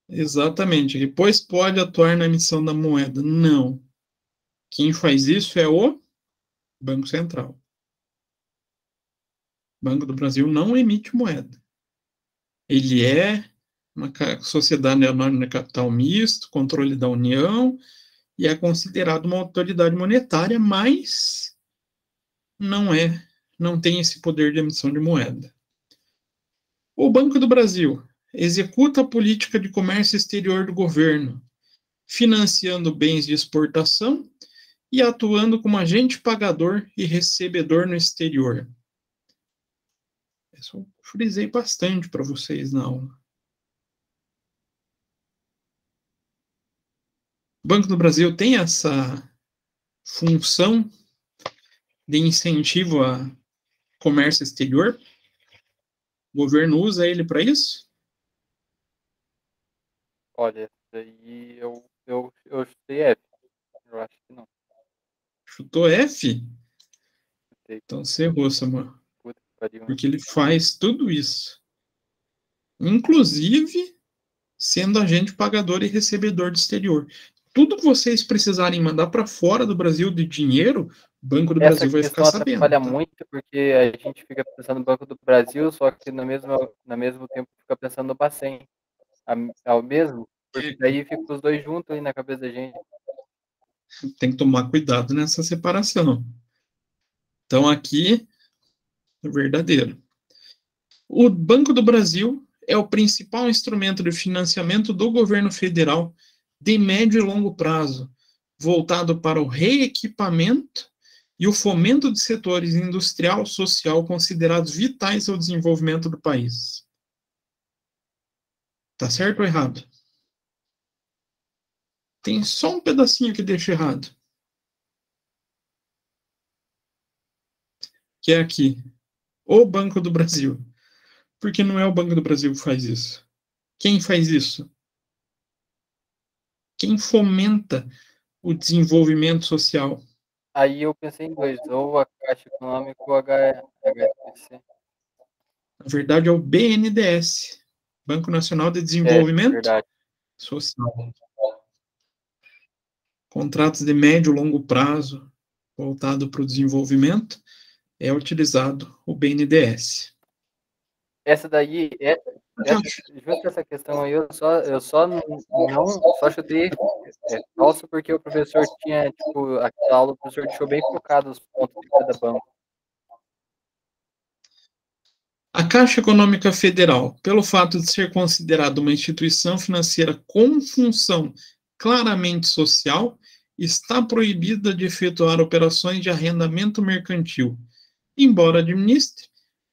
Exatamente, pois pode atuar na emissão da moeda. Não. Quem faz isso é o Banco Central. O Banco do Brasil não emite moeda. Ele é uma sociedade anônima de capital misto, controle da União, e é considerado uma autoridade monetária, mas não tem esse poder de emissão de moeda. O Banco do Brasil executa a política de comércio exterior do governo, financiando bens de exportação e atuando como agente pagador e recebedor no exterior. Isso eu frisei bastante para vocês na aula. O Banco do Brasil tem essa função de incentivo a comércio exterior? O governo usa ele para isso? Olha, daí eu chutei F. Eu acho que não. Chutou F? Chutei. Então você errou, Samuel. Puta que pariu. Porque ele faz tudo isso. Inclusive, sendo agente pagador e recebedor do exterior. Tudo que vocês precisarem mandar para fora do Brasil de dinheiro, o Banco do Brasil vai ficar sabendo. Essa questão atrapalha muito, porque a gente fica pensando no Banco do Brasil, só que no mesmo tempo fica pensando no Bacen. É o mesmo? Porque daí fica os dois juntos aí na cabeça da gente. Tem que tomar cuidado nessa separação. Então, aqui, é verdadeiro. O Banco do Brasil é o principal instrumento de financiamento do governo federal de médio e longo prazo, voltado para o reequipamento e o fomento de setores industrial e social considerados vitais ao desenvolvimento do país. Tá certo ou errado? Tem só um pedacinho que deixa errado. Que é aqui. O Banco do Brasil. Porque não é o Banco do Brasil que faz isso. Quem faz isso? Quem fomenta o desenvolvimento social? Aí eu pensei em dois, ou a Caixa Econômica ou a HSBC. Na verdade, é o BNDES, Banco Nacional de Desenvolvimento Social. Contratos de médio e longo prazo, voltado para o desenvolvimento, é utilizado o BNDES. Essa daí, justo essa questão aí, eu só chutei falso porque o professor tinha, tipo, aquela aula, o professor deixou bem focado os pontos de cada banco. A Caixa Econômica Federal, pelo fato de ser considerada uma instituição financeira com função claramente social, está proibida de efetuar operações de arrendamento mercantil, embora administre,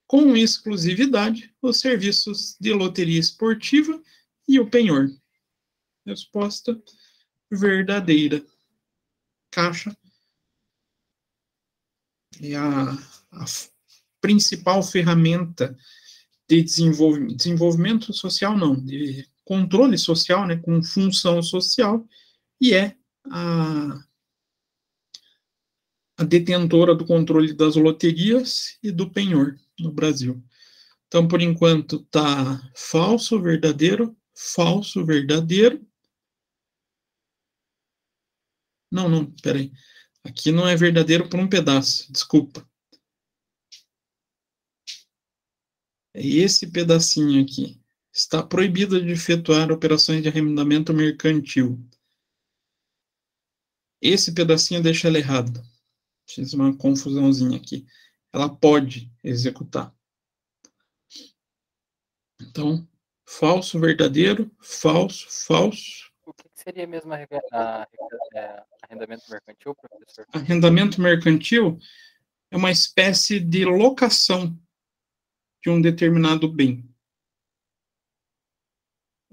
com exclusividade, os serviços de loteria esportiva e o penhor. Resposta verdadeira. Caixa é a principal ferramenta de desenvolvimento social, não, de controle social, né, com função social, e é a detentora do controle das loterias e do penhor no Brasil. Então, por enquanto, tá falso, verdadeiro, falso, verdadeiro. Não, peraí. Aqui não é verdadeiro por um pedaço, desculpa. É esse pedacinho aqui. Está proibido de efetuar operações de arrendamento mercantil. Esse pedacinho deixa ela errado. Fiz uma confusãozinha aqui. Ela pode executar. Então, falso, verdadeiro, falso, falso. O que seria mesmo arrendamento mercantil, professor? Arrendamento mercantil é uma espécie de locação de um determinado bem.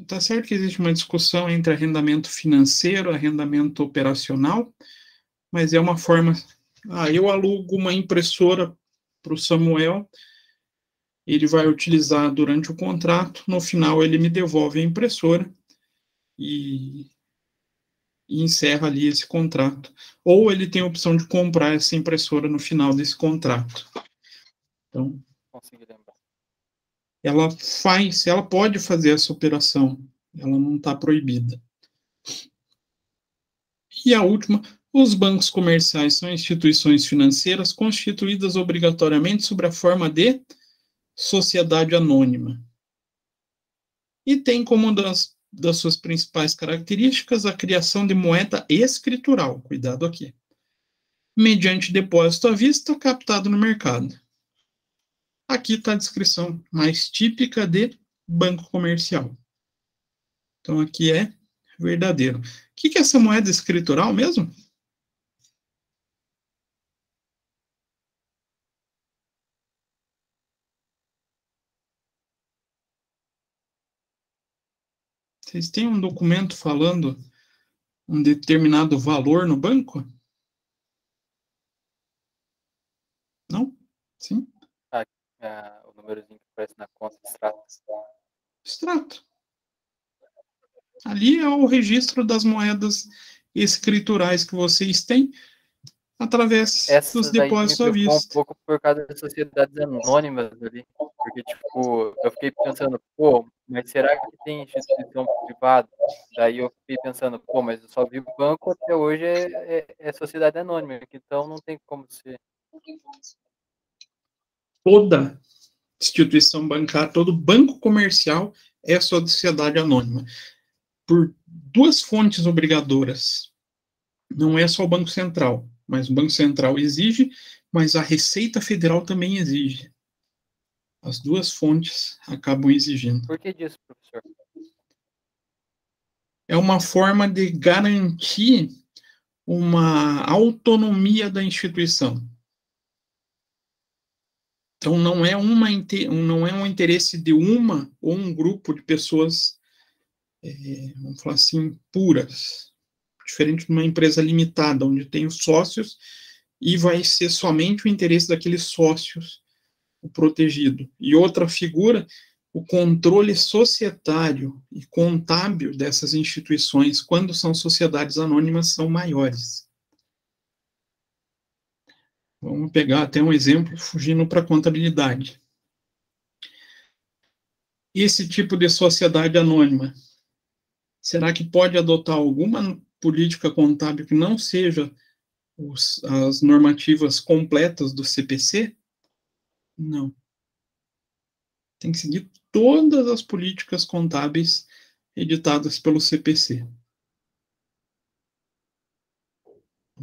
Tá certo que existe uma discussão entre arrendamento financeiro e arrendamento operacional, mas é uma forma... eu alugo uma impressora para o Samuel, ele vai utilizar durante o contrato, no final ele me devolve a impressora e encerra ali esse contrato. Ou ele tem a opção de comprar essa impressora no final desse contrato. Então, consegui lembrar. Ela pode fazer essa operação, ela não está proibida. E a última, os bancos comerciais são instituições financeiras constituídas obrigatoriamente sob a forma de sociedade anônima. E tem como uma das suas principais características a criação de moeda escritural, cuidado aqui, mediante depósito à vista captado no mercado. Aqui está a descrição mais típica de banco comercial. Então, aqui é verdadeiro. O que é essa moeda escritural mesmo? Vocês têm um documento falando um determinado valor no banco? Não? Sim? O númerozinho que aparece na conta, extrato. Extrato. Ali é o registro das moedas escriturais que vocês têm através dos depósitos à vista. Um pouco por causa das sociedades anônimas ali, porque, tipo, eu fiquei pensando, mas será que tem instituição privada? Daí eu fiquei pensando, mas eu só vi o banco, até hoje é sociedade anônima, então não tem como ser. Toda instituição bancária, todo banco comercial é sociedade anônima. Por duas fontes obrigadoras. Não é só o Banco Central, mas o Banco Central exige, mas a Receita Federal também exige. As duas fontes acabam exigindo. Por que disso, professor? É uma forma de garantir uma autonomia da instituição. Então, não é um interesse de uma ou um grupo de pessoas, vamos falar assim, puras. Diferente de uma empresa limitada, onde tem os sócios e vai ser somente o interesse daqueles sócios o protegido. E outra figura, o controle societário e contábil dessas instituições, quando são sociedades anônimas, são maiores. Vamos pegar até um exemplo, fugindo para a contabilidade. Esse tipo de sociedade anônima, será que pode adotar alguma política contábil que não seja as normativas completas do CPC? Não. Tem que seguir todas as políticas contábeis editadas pelo CPC.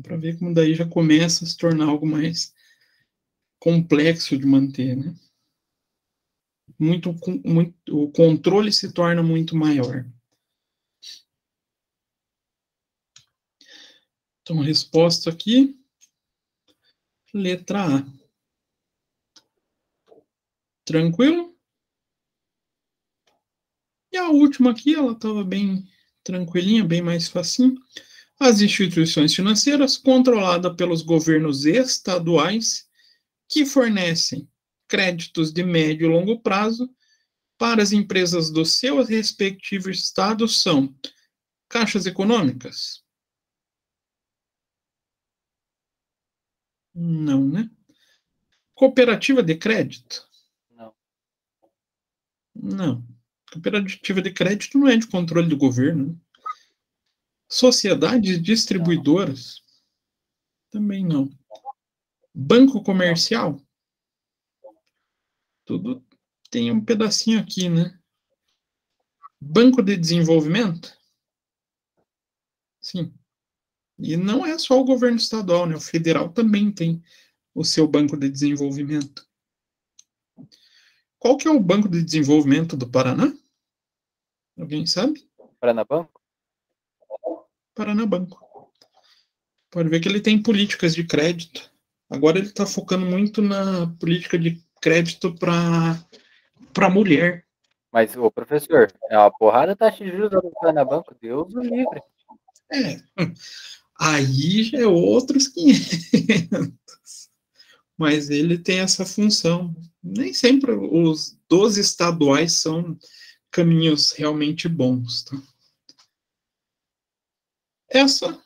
Para ver como daí já começa a se tornar algo mais complexo de manter, né? o controle se torna muito maior. Então, resposta aqui, letra A. Tranquilo? E a última aqui, ela estava bem tranquilinha, bem mais facinho. As instituições financeiras controladas pelos governos estaduais que fornecem créditos de médio e longo prazo para as empresas do seu respectivo estado são caixas econômicas? Não, né? Cooperativa de crédito? Não. Não. Cooperativa de crédito não é de controle do governo, né? Sociedades distribuidoras? Também não. Banco comercial? Tudo tem um pedacinho aqui, né? Banco de desenvolvimento? Sim. E não é só o governo estadual, né? O federal também tem o seu banco de desenvolvimento. Qual que é o Banco de Desenvolvimento do Paraná? Alguém sabe? Paranabanco? Paranabanco. Pode ver que ele tem políticas de crédito. Agora ele está focando muito na política de crédito para mulher. Mas, ô professor, é uma porrada taxa de juros do Paranabanco, Deus o livre. É, aí já é outros 500. Mas ele tem essa função. Nem sempre os 12 estaduais são caminhos realmente bons. Tá? Essa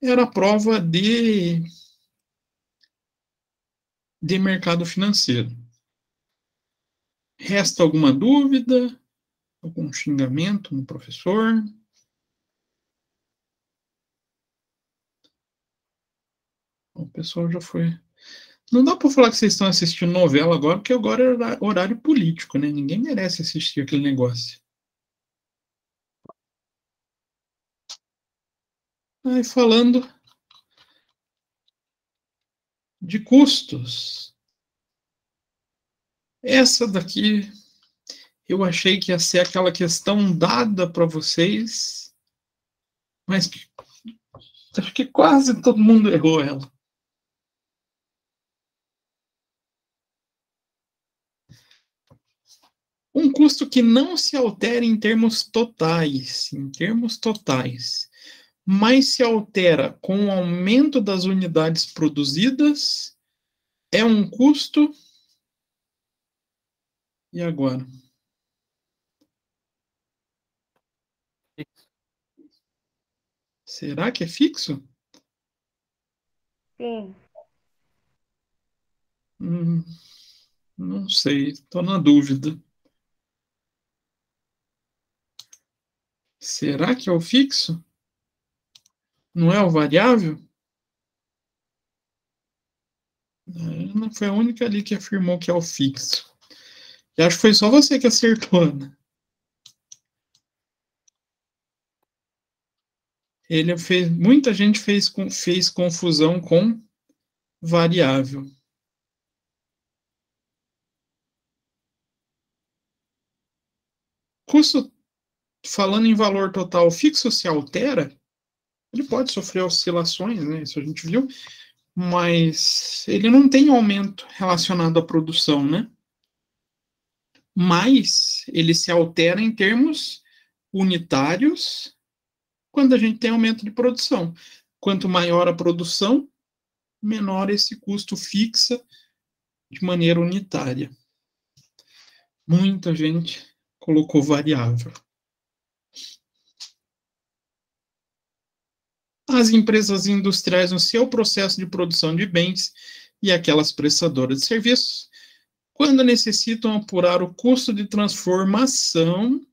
era a prova de mercado financeiro. Resta alguma dúvida? Algum xingamento no professor? O pessoal já foi. Não dá para falar que vocês estão assistindo novela agora, porque agora é horário político, né? Ninguém merece assistir aquele negócio. Aí falando de custos. Essa daqui eu achei que ia ser aquela questão dada para vocês, mas acho que quase todo mundo errou ela. Um custo que não se altera em termos totais, mas se altera com o aumento das unidades produzidas, é um custo. E agora? Fixo. Será que é fixo? Sim. Não sei, estou na dúvida. Será que é o fixo? Não é o variável? Não foi a única ali que afirmou que é o fixo. E acho que foi só você que acertou, Ana. Muita gente fez confusão com variável. Custo, falando em valor total, fixo se altera, ele pode sofrer oscilações, né? Isso a gente viu, mas ele não tem aumento relacionado à produção, né? Mas ele se altera em termos unitários quando a gente tem aumento de produção. Quanto maior a produção, menor esse custo fixa de maneira unitária. Muita gente colocou variável. As empresas industriais no seu processo de produção de bens e aquelas prestadoras de serviços, quando necessitam apurar o custo de transformação,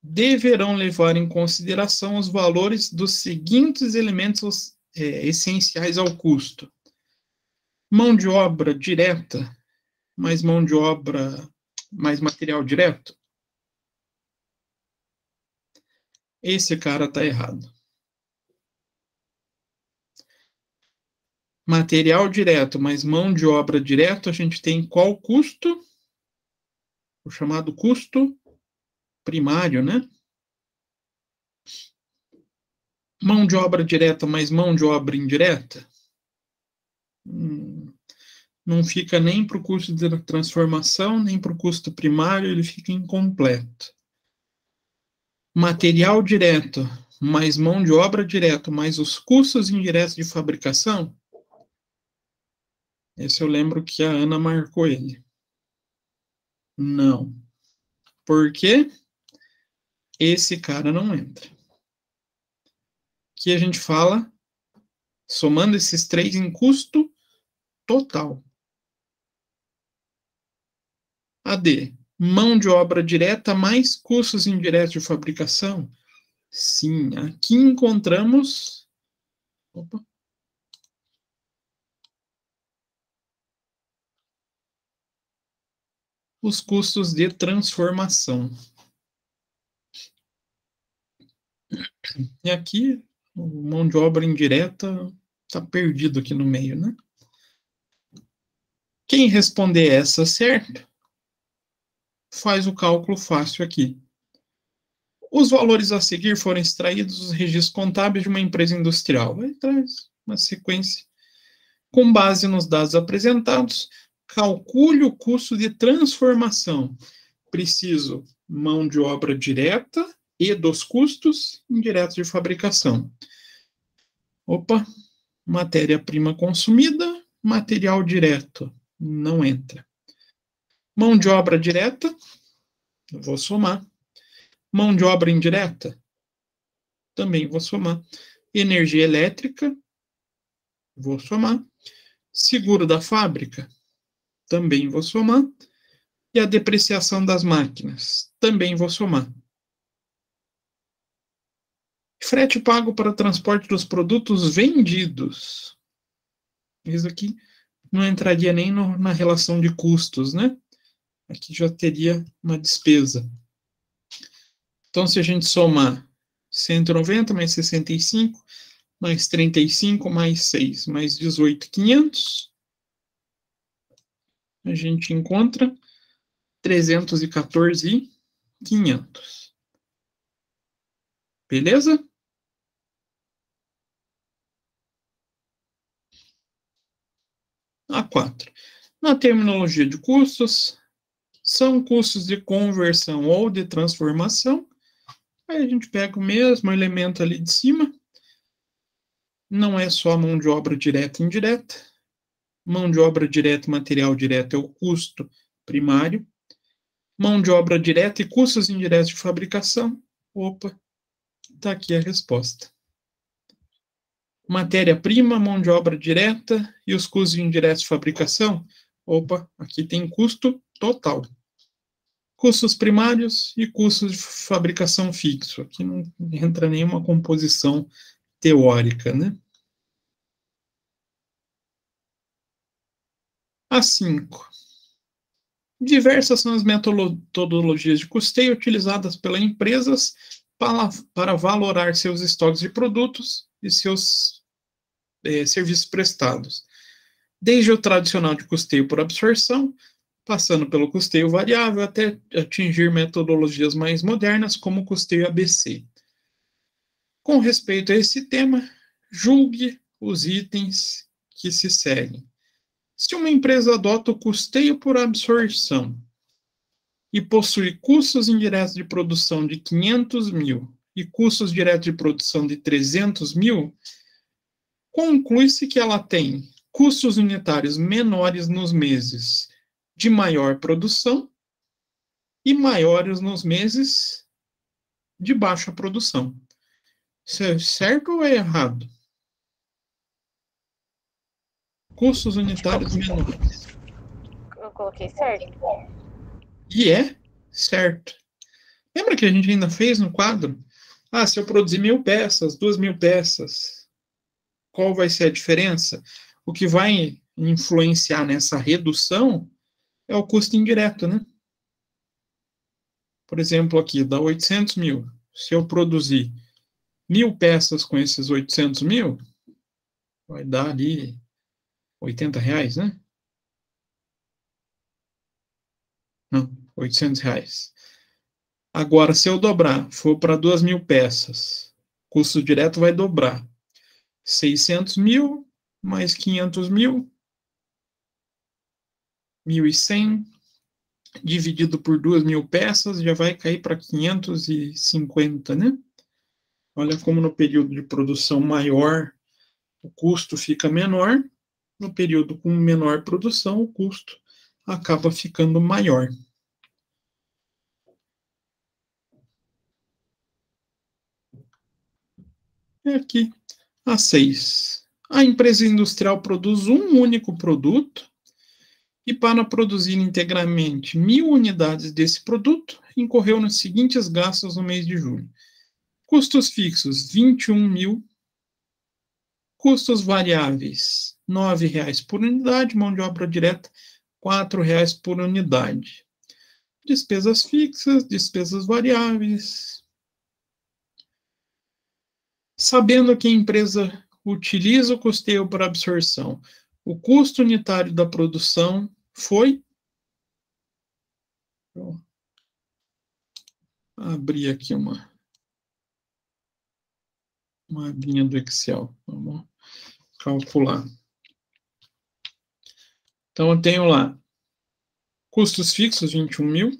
deverão levar em consideração os valores dos seguintes elementos essenciais ao custo: mão de obra direta, mais mão de obra, mais material direto. Esse cara está errado. Material direto mais mão de obra direto, a gente tem qual custo? O chamado custo primário, né? Mão de obra direta mais mão de obra indireta? Não fica nem para o custo de transformação, nem para o custo primário, ele fica incompleto. Material direto mais mão de obra direto mais os custos indiretos de fabricação? Esse eu lembro que a Ana marcou ele. Não. Por quê? Esse cara não entra. Aqui a gente fala, somando esses três em custo total. AD, mão de obra direta mais custos indiretos de fabricação? Sim, aqui encontramos... Opa. Os custos de transformação. E aqui, mão de obra indireta está perdido aqui no meio, né? Quem responder essa certo, faz o cálculo fácil aqui. Os valores a seguir foram extraídos dos registros contábeis de uma empresa industrial. Aí traz uma sequência. Com base nos dados apresentados, calcule o custo de transformação. Preciso mão de obra direta e dos custos indiretos de fabricação. Opa, matéria-prima consumida, material direto, não entra. Mão de obra direta, vou somar. Mão de obra indireta, também vou somar. Energia elétrica, vou somar. Seguro da fábrica, também vou somar. E a depreciação das máquinas, também vou somar. Frete pago para transporte dos produtos vendidos. Isso aqui não entraria nem na relação de custos, né? Aqui já teria uma despesa. Então, se a gente somar 190 mais 65, mais 35, mais 6, mais 18.500, a gente encontra 314.500. Beleza? A4. Na terminologia de custos, são custos de conversão ou de transformação. Aí a gente pega o mesmo elemento ali de cima. Não é só mão de obra direta e indireta. Mão de obra direta e material direto é o custo primário. Mão de obra direta e custos indiretos de fabricação. Opa, está aqui a resposta. Matéria-prima, mão de obra direta e os custos indiretos de fabricação. Opa, aqui tem custo total. Custos primários e custos de fabricação fixo. Aqui não entra nenhuma composição teórica, né? A5. Diversas são as metodologias de custeio utilizadas pelas empresas para valorar seus estoques de produtos e seus serviços prestados. Desde o tradicional de custeio por absorção, passando pelo custeio variável, até atingir metodologias mais modernas, como o custeio ABC. Com respeito a esse tema, julgue os itens que se seguem. Se uma empresa adota o custeio por absorção e possui custos indiretos de produção de 500 mil e custos diretos de produção de 300 mil, conclui-se que ela tem custos unitários menores nos meses de maior produção e maiores nos meses de baixa produção. Isso é certo ou é errado? Custos unitários menores. Eu coloquei certo. E é certo. Lembra que a gente ainda fez no quadro? Ah, se eu produzir 1.000 peças, 2.000 peças, qual vai ser a diferença? O que vai influenciar nessa redução é o custo indireto, né? Por exemplo, aqui, dá 800 mil. Se eu produzir 1.000 peças com esses 800 mil, vai dar ali R$80, né? Não, R$800. Agora, se eu dobrar, for para 2.000 peças, custo direto vai dobrar. 600 mil, mais 500 mil, 1.100, dividido por 2.000 peças, já vai cair para 550, né? Olha como no período de produção maior, o custo fica menor. No período com menor produção, o custo acaba ficando maior. E aqui, a 6. A empresa industrial produz um único produto e, para produzir integralmente 1.000 unidades desse produto, incorreu nos seguintes gastos no mês de julho. Custos fixos, 21 mil. Custos variáveis, R$9 por unidade. Mão de obra direta, R$4 por unidade. Despesas fixas, despesas variáveis. Sabendo que a empresa utiliza o custeio por absorção, o custo unitário da produção foi... Vou abrir aqui uma abinha do Excel. Vamos calcular. Então, eu tenho lá custos fixos, 21 mil.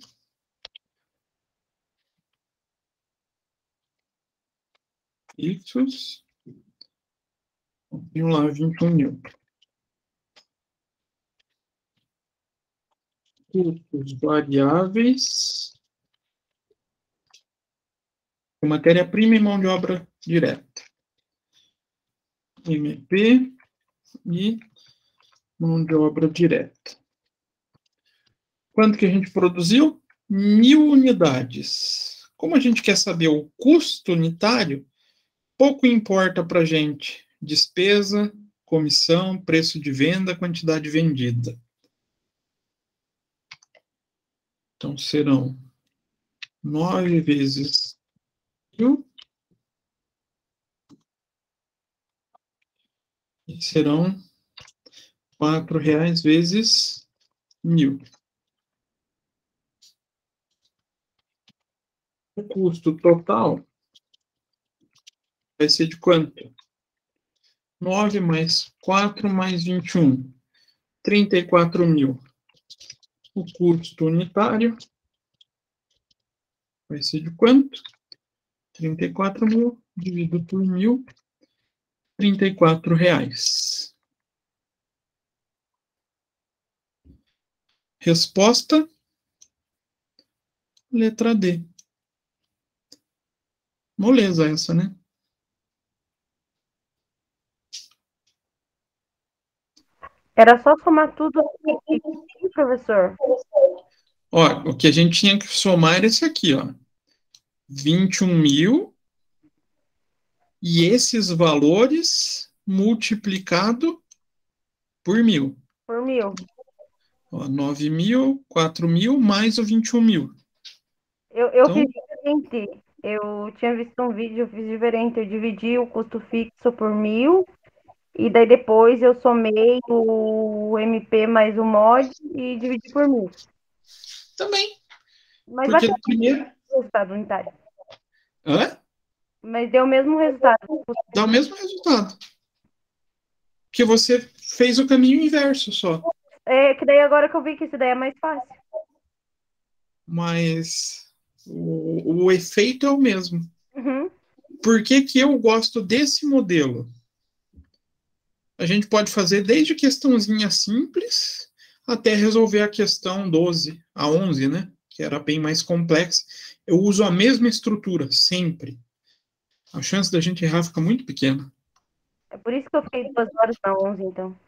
Fixos. Tenho lá 21 mil. Custos variáveis. Matéria-prima e mão de obra direta. MP e mão de obra direta. Quanto que a gente produziu? 1.000 unidades. Como a gente quer saber o custo unitário, pouco importa para a gente despesa, comissão, preço de venda, quantidade vendida. Então, serão 9 vezes 1.000 e serão R$4 vezes 1.000. O custo total vai ser de quanto? 9 mais 4 mais 21. 34 mil. O custo unitário vai ser de quanto? 34 mil dividido por 1.000. R$34. Resposta? Letra D. Moleza essa, né? Era só somar tudo aqui, professor? Ó, o que a gente tinha que somar era esse aqui, ó. 21 mil e esses valores multiplicado por 1.000. Por 1.000. Ó, 9 mil, 4 mil, mais o 21 mil. Eu então, fiz diferente. Eu tinha visto um vídeo, eu fiz diferente. Eu dividi o custo fixo por 1.000 e daí depois eu somei o MP mais o mod e dividi por 1.000. Também. Mas porque primeiro... o resultado unitário. Hã? Mas deu o mesmo resultado. Dá o mesmo resultado. Porque você fez o caminho inverso só. É, que daí agora que eu vi que isso daí é mais fácil. Mas o efeito é o mesmo. Uhum. Por que que eu gosto desse modelo? A gente pode fazer desde questãozinha simples até resolver a questão 12 a 11, né? Que era bem mais complexa. Eu uso a mesma estrutura, sempre. A chance da gente errar fica muito pequena. É por isso que eu fiquei 2 horas na 11, então.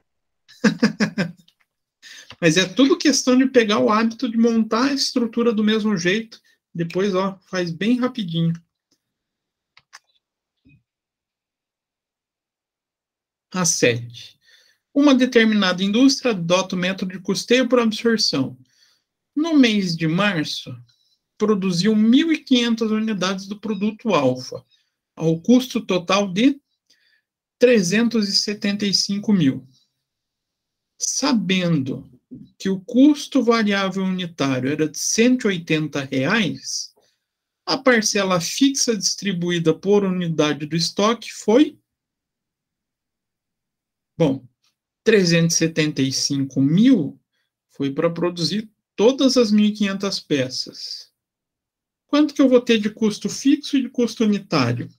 Mas é tudo questão de pegar o hábito de montar a estrutura do mesmo jeito. Depois, ó, faz bem rapidinho. A 7. Uma determinada indústria adota o método de custeio por absorção. No mês de março, produziu 1.500 unidades do produto alfa, ao custo total de 375 mil. Sabendo que o custo variável unitário era de R$180, a parcela fixa distribuída por unidade do estoque foi, bom, 375 mil foi para produzir todas as 1.500 peças. Quanto que eu vou ter de custo fixo e de custo unitário?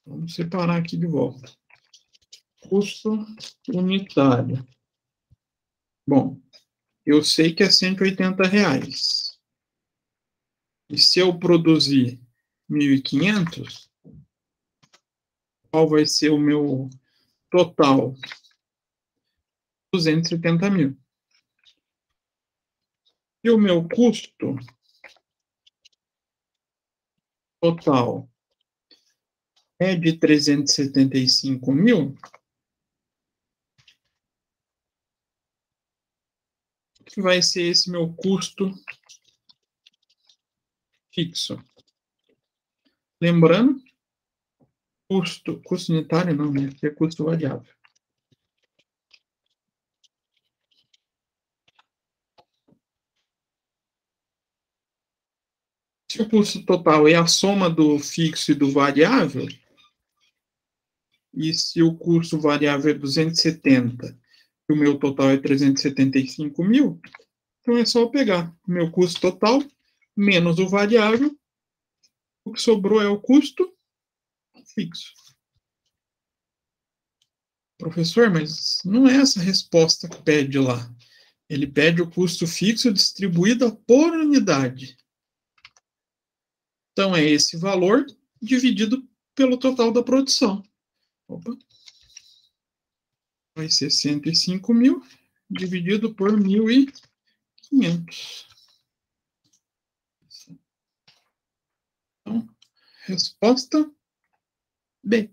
Vamos separar aqui de volta. Custo unitário. Bom, eu sei que é R$180. E se eu produzir 1.500, qual vai ser o meu total? 270 mil. E o meu custo total é de 375 mil. Que vai ser esse meu custo fixo. Lembrando, custo unitário não, né? Que é custo variável. Se o custo total é a soma do fixo e do variável, e se o custo variável é 270 e o meu total é 375 mil, então é só eu pegar o meu custo total menos o variável, o que sobrou é o custo fixo. Professor, mas não é essa a resposta que pede lá. Ele pede o custo fixo distribuído por unidade. Então, é esse valor dividido pelo total da produção. Opa. Vai ser 105 mil dividido por 1.500. Então, resposta B.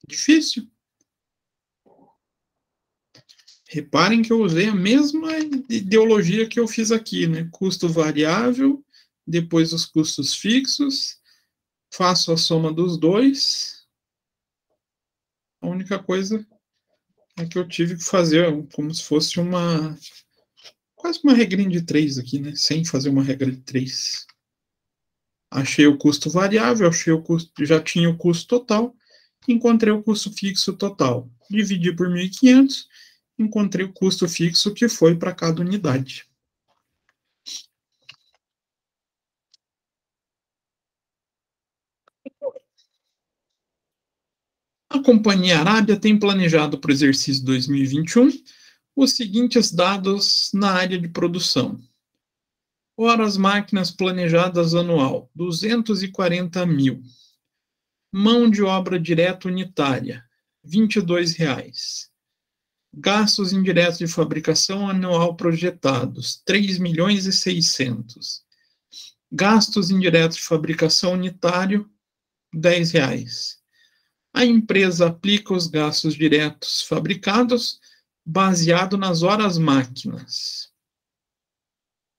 Difícil? Reparem que eu usei a mesma ideologia que eu fiz aqui, né? Custo variável, depois os custos fixos, faço a soma dos dois. A única coisa é que eu tive que fazer como se fosse quase uma regrinha de 3 aqui, né? Sem fazer uma regra de 3. Achei o custo variável, achei o custo, já tinha o custo total, encontrei o custo fixo total. Dividi por 1.500, encontrei o custo fixo que foi para cada unidade. A Companhia Arábia tem planejado para o exercício 2021 os seguintes dados na área de produção. Horas máquinas planejadas anual, 240 mil. Mão de obra direta unitária, R$22. Gastos indiretos de fabricação anual projetados, 3.600.000. Gastos indiretos de fabricação unitário, R$10. A empresa aplica os gastos diretos fabricados baseado nas horas máquinas.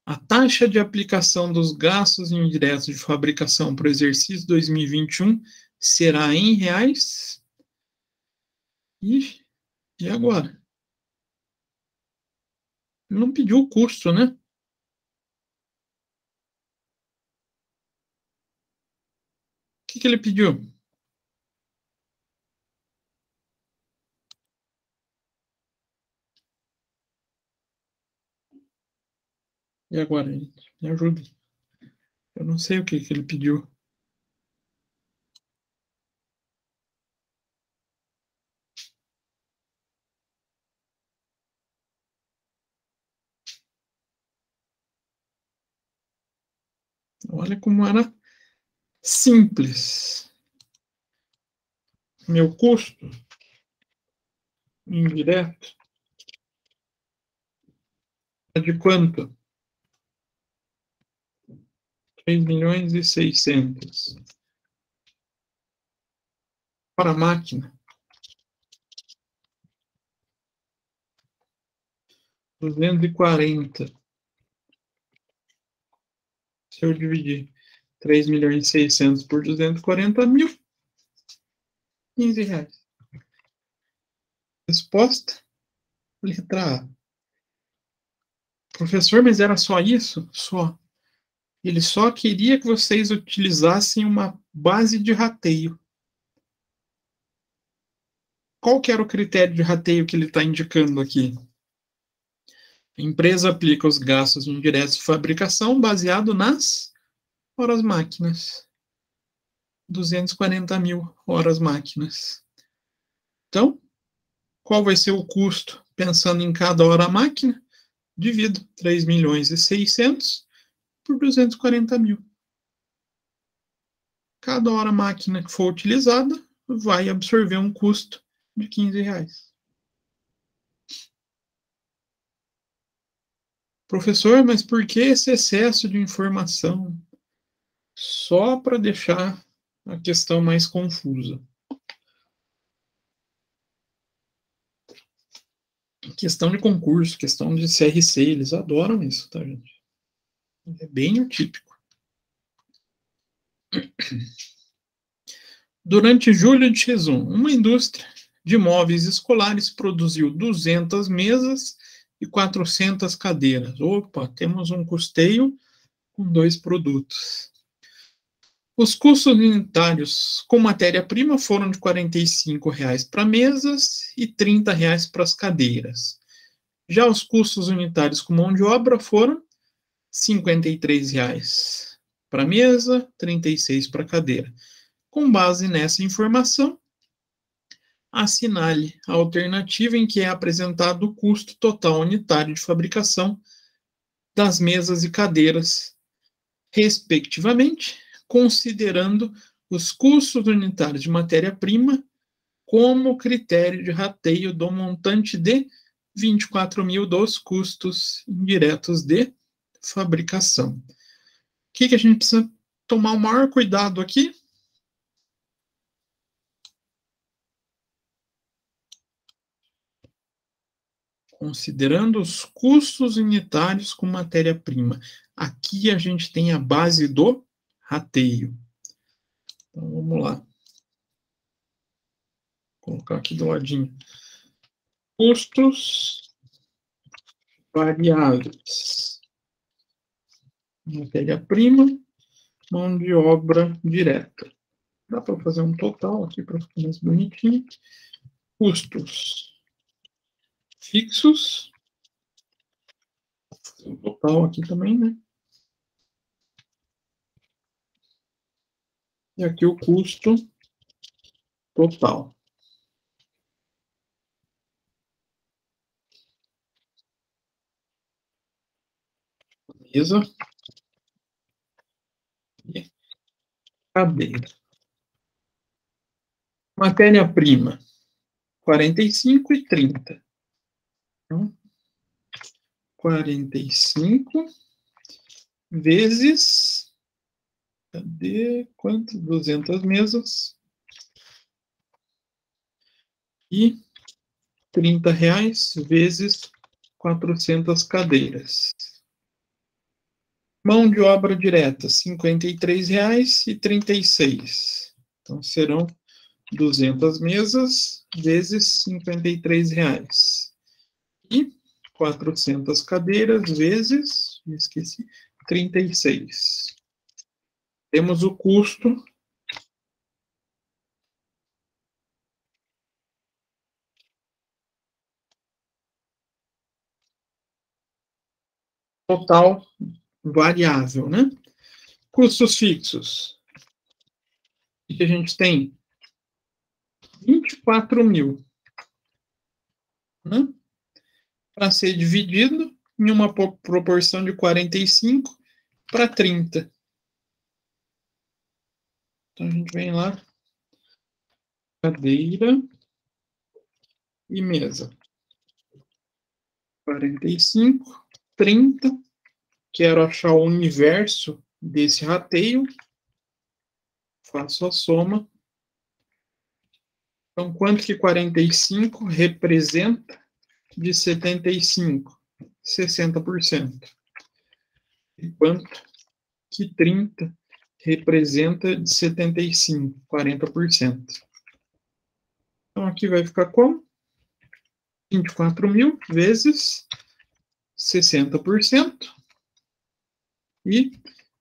A taxa de aplicação dos gastos indiretos de fabricação para o exercício 2021 será em reais? E agora? Ele não pediu o custo, né? O que ele pediu? E agora, gente? Me ajuda. Eu não sei o que ele pediu. Olha como era simples. Meu custo indireto é de quanto? 3.600.000. Para a máquina, 240. Se eu dividir 3.600.000 por 240 mil, R$15. Resposta, letra A. Professor, mas era só isso? Só. Ele só queria que vocês utilizassem uma base de rateio. Qual que era o critério de rateio que ele está indicando aqui? A empresa aplica os gastos indiretos de fabricação baseado nas horas máquinas. 240 mil horas máquinas. Então, qual vai ser o custo pensando em cada hora máquina? Divido 3.600.000 por 240 mil. Cada hora máquina que for utilizada vai absorver um custo de R$15. Professor, mas por que esse excesso de informação? Só para deixar a questão mais confusa. Questão de concurso, questão de CRC, eles adoram isso, tá, gente? É bem atípico. Durante julho de X1, uma indústria de móveis escolares produziu 200 mesas e 400 cadeiras. Opa, temos um custeio com 2 produtos. Os custos unitários com matéria-prima foram de R$ 45,00 para mesas e R$ 30,00 para as cadeiras. Já os custos unitários com mão de obra foram R$ 53,00 para mesa, R$ 36,00 para cadeira. Com base nessa informação, assinale a alternativa em que é apresentado o custo total unitário de fabricação das mesas e cadeiras, respectivamente, considerando os custos unitários de matéria-prima como critério de rateio do montante de 24.000 dos custos indiretos de fabricação. O que a gente precisa tomar o maior cuidado aqui? Considerando os custos unitários com matéria-prima. Aqui a gente tem a base do rateio. Então, vamos lá. Vou colocar aqui do ladinho. Custos variáveis. Matéria-prima, mão de obra direta. Dá para fazer um total aqui para ficar mais bonitinho. Custos fixos. Vou fazer um total aqui também, né? E aqui o custo total. Mesa e cadeira. Matéria-prima, 45 e 30. Então, 45 vezes... Cadê? Quanto? 200 mesas. E R$30 vezes 400 cadeiras. Mão de obra direta, R$53,36. Então, serão 200 mesas vezes R$53. E 400 cadeiras vezes, esqueci, 36. Temos o custo total variável, né? Custos fixos. O que a gente tem? 24.000. Né? Para ser dividido em uma proporção de 45 para 30. Então, a gente vem lá, cadeira e mesa. 45, 30. Quero achar o universo desse rateio. Faço a soma. Então, quanto que 45 representa de 75? 60%. E quanto que 30 representa de 75, 40%. Então, aqui vai ficar como? 24.000 vezes 60% e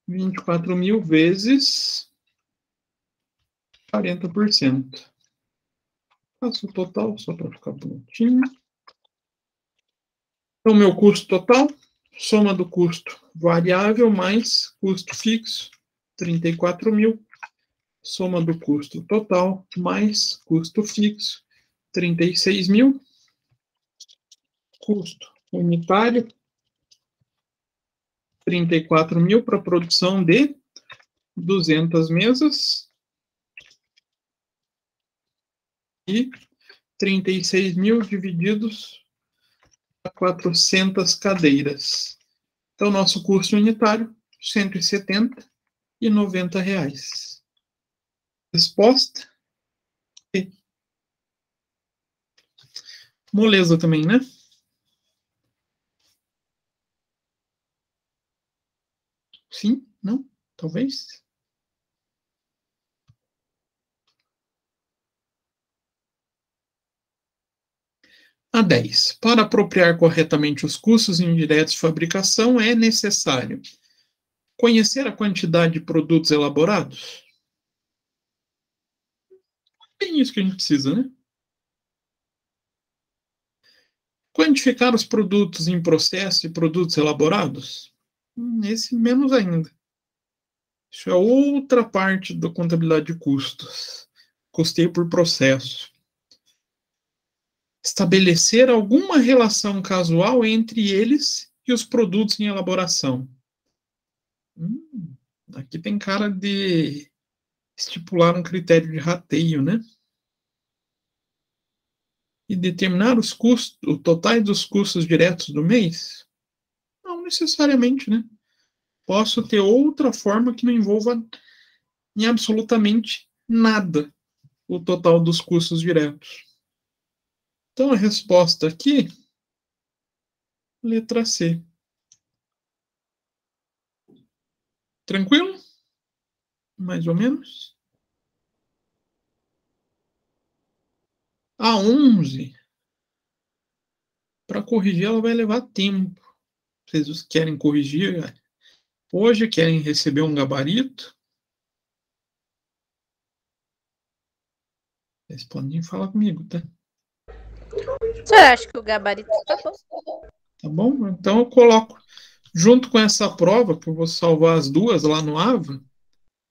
24.000 vezes 40%. Faço o total só para ficar bonitinho. Então, meu custo total, soma do custo variável mais custo fixo, 34.000. Soma do custo total mais custo fixo, 36.000. Custo unitário, 34.000 para produção de 200 mesas e 36.000 divididos a 400 cadeiras. Então, nosso custo unitário, R$170,90. Resposta? E. Moleza também, né? Sim? Não? Talvez? A 10. Para apropriar corretamente os custos indiretos de fabricação, é necessário conhecer a quantidade de produtos elaborados. É isso que a gente precisa, né? Quantificar os produtos em processo e produtos elaborados? Esse menos ainda. Isso é outra parte da contabilidade de custos. Custeio por processo. Estabelecer alguma relação casual entre eles e os produtos em elaboração. Aqui tem cara de estipular um critério de rateio, né? E determinar os custos, o total dos custos diretos do mês? Não necessariamente, né? Posso ter outra forma que não envolva em absolutamente nada o total dos custos diretos. Então, a resposta aqui, letra C. Tranquilo? Mais ou menos? A 11, para corrigir, ela vai levar tempo. Vocês querem corrigir hoje? Querem receber um gabarito? Vocês podem falar comigo, tá? O senhor acha que o gabarito tá bom? Tá bom? Então eu coloco, junto com essa prova, que eu vou salvar as duas lá no AVA,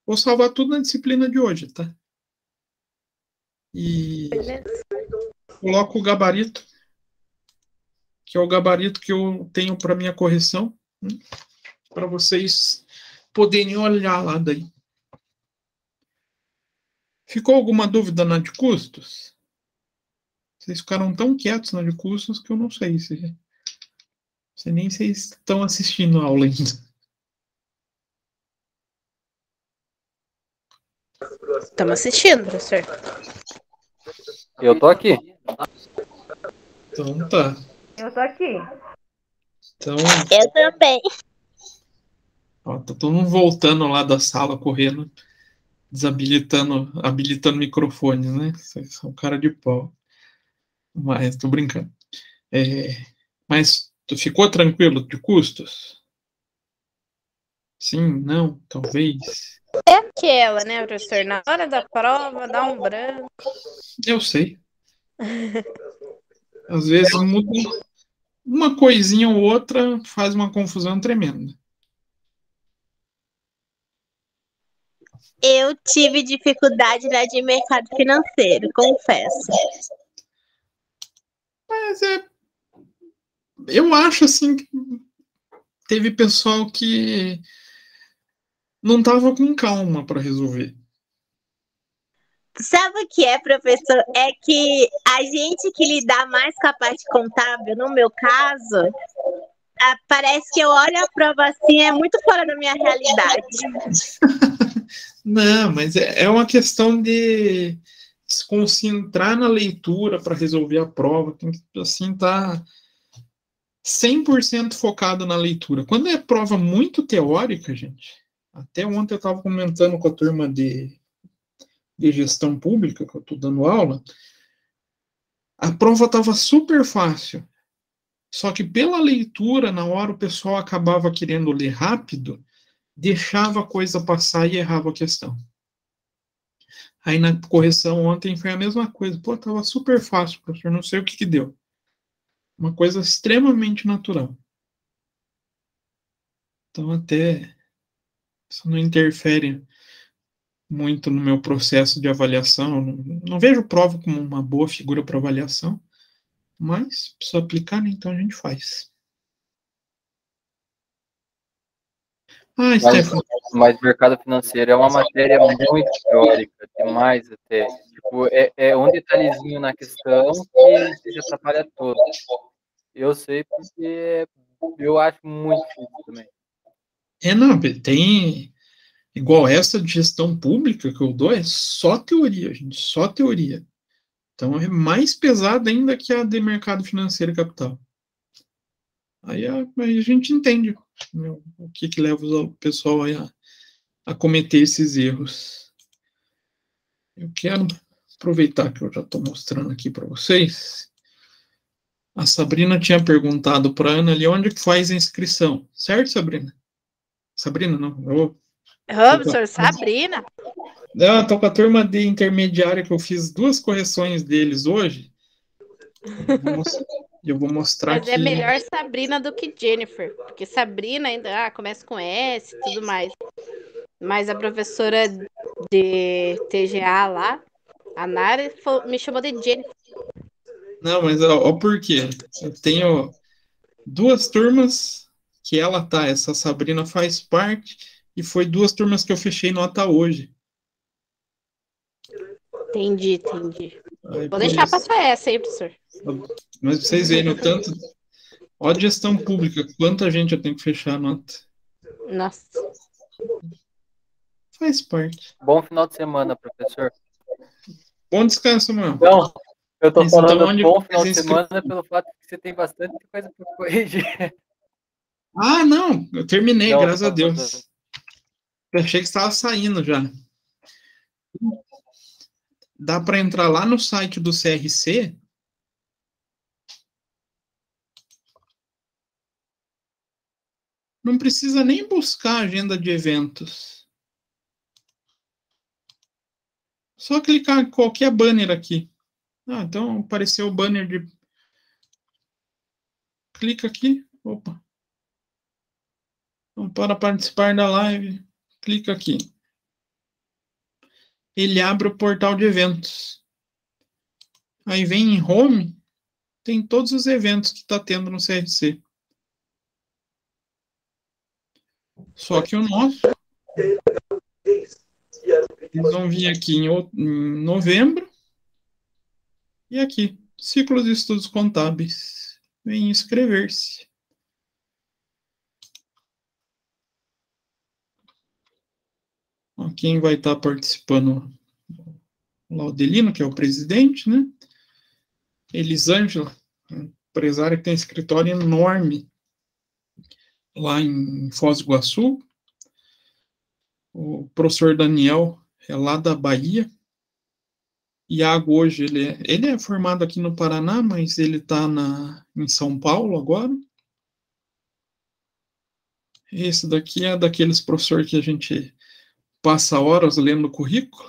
vou salvar tudo na disciplina de hoje, tá? E coloco o gabarito, que é o gabarito que eu tenho para minha correção, né? Para vocês poderem olhar lá daí. Ficou alguma dúvida na de custos? Vocês ficaram tão quietos na de custos que eu não sei se... nem sei se estão assistindo a aula ainda. Estamos assistindo, professor. Eu tô aqui. Então tá. Eu tô aqui. Então, Eu também. ó, tá todo mundo voltando lá da sala, correndo, habilitando microfones, né? Vocês são cara de pau. Mas, tô brincando. Mas tu ficou tranquilo de custos? Sim, não, talvez. É aquela, né, professor? Na hora da prova, dá um branco. Eu sei. Às vezes muda uma coisinha ou outra, faz uma confusão tremenda. Eu tive dificuldade na de mercado financeiro, confesso. Mas eu acho assim que teve pessoal que não estava com calma para resolver. Sabe o que é, professor? É que a gente que lida mais com a parte contábil, no meu caso, parece que eu olho a prova assim, é muito fora da minha realidade. Não, mas é uma questão de se concentrar na leitura para resolver a prova. Tem que, assim, estar 100% focado na leitura. Quando é prova muito teórica, gente, até ontem eu estava comentando com a turma de gestão pública, que eu estou dando aula, A prova estava super fácil. Só que pela leitura, na hora o pessoal acabava querendo ler rápido, deixava a coisa passar e errava a questão. Aí na correção ontem foi a mesma coisa. Pô, tava super fácil, professor, não sei o que deu. Uma coisa extremamente natural. Então até isso não interfere muito no meu processo de avaliação. Não vejo prova como uma boa figura para avaliação, mas precisa aplicar, né? Então a gente faz. Ah, Stefano. Mas mercado financeiro é uma matéria muito teórica, demais até. Tipo, é um detalhezinho na questão que se atrapalha todo. Eu sei porque eu acho muito difícil também. Não, tem igual essa de gestão pública que eu dou, é só teoria, gente, só teoria. Então é mais pesada ainda que a de mercado financeiro e capital. Aí a gente entende, né, o que leva o pessoal a cometer esses erros. Eu quero aproveitar que eu já estou mostrando aqui para vocês. A Sabrina tinha perguntado para a Ana ali onde que faz a inscrição. Certo, Sabrina? Sabrina, não. Professor Sabrina. Eu estou com a turma de intermediária que eu fiz 2 correções deles hoje. Eu vou mostrar Mas é melhor Sabrina do que Jennifer, porque Sabrina ainda começa com S e tudo mais. Mas a professora de TGA lá, a Nara, me chamou de Jennifer. Não, mas ó por quê? Eu tenho 2 turmas que ela tá, essa Sabrina faz parte, e foi 2 turmas que eu fechei nota hoje. Entendi. Aí, Vou deixar passar essa aí, professor. Mas pra vocês verem o tanto. Ó, de gestão pública, quanta gente eu tenho que fechar a nota. Nossa. Faz parte. Bom final de semana, professor. Bom descanso, mano. Não, eu tô falando então, bom final de semana pelo fato de que você tem bastante coisa para corrigir. Ah, não, eu terminei, Não, graças a Deus. Eu achei que estava saindo já. Dá para entrar lá no site do CRC. Não precisa nem buscar a agenda de eventos. Só clicar em qualquer banner aqui. Ah, então apareceu o banner de... Clica aqui. Opa. Então, para participar da live, clica aqui. Ele abre o portal de eventos. Aí vem em Home, tem todos os eventos que está tendo no CRC. Só que o nosso, eles vão vir aqui em novembro, e aqui, Ciclo de Estudos Contábeis. Vem inscrever-se. Quem vai estar participando? O Laudelino, que é o presidente, né? Elisângela, empresária que tem um escritório enorme lá em Foz do Iguaçu. O professor Daniel é lá da Bahia. Iago hoje, ele é formado aqui no Paraná, mas ele está em São Paulo agora. Esse daqui é daqueles professores que a gente passa horas lendo o currículo.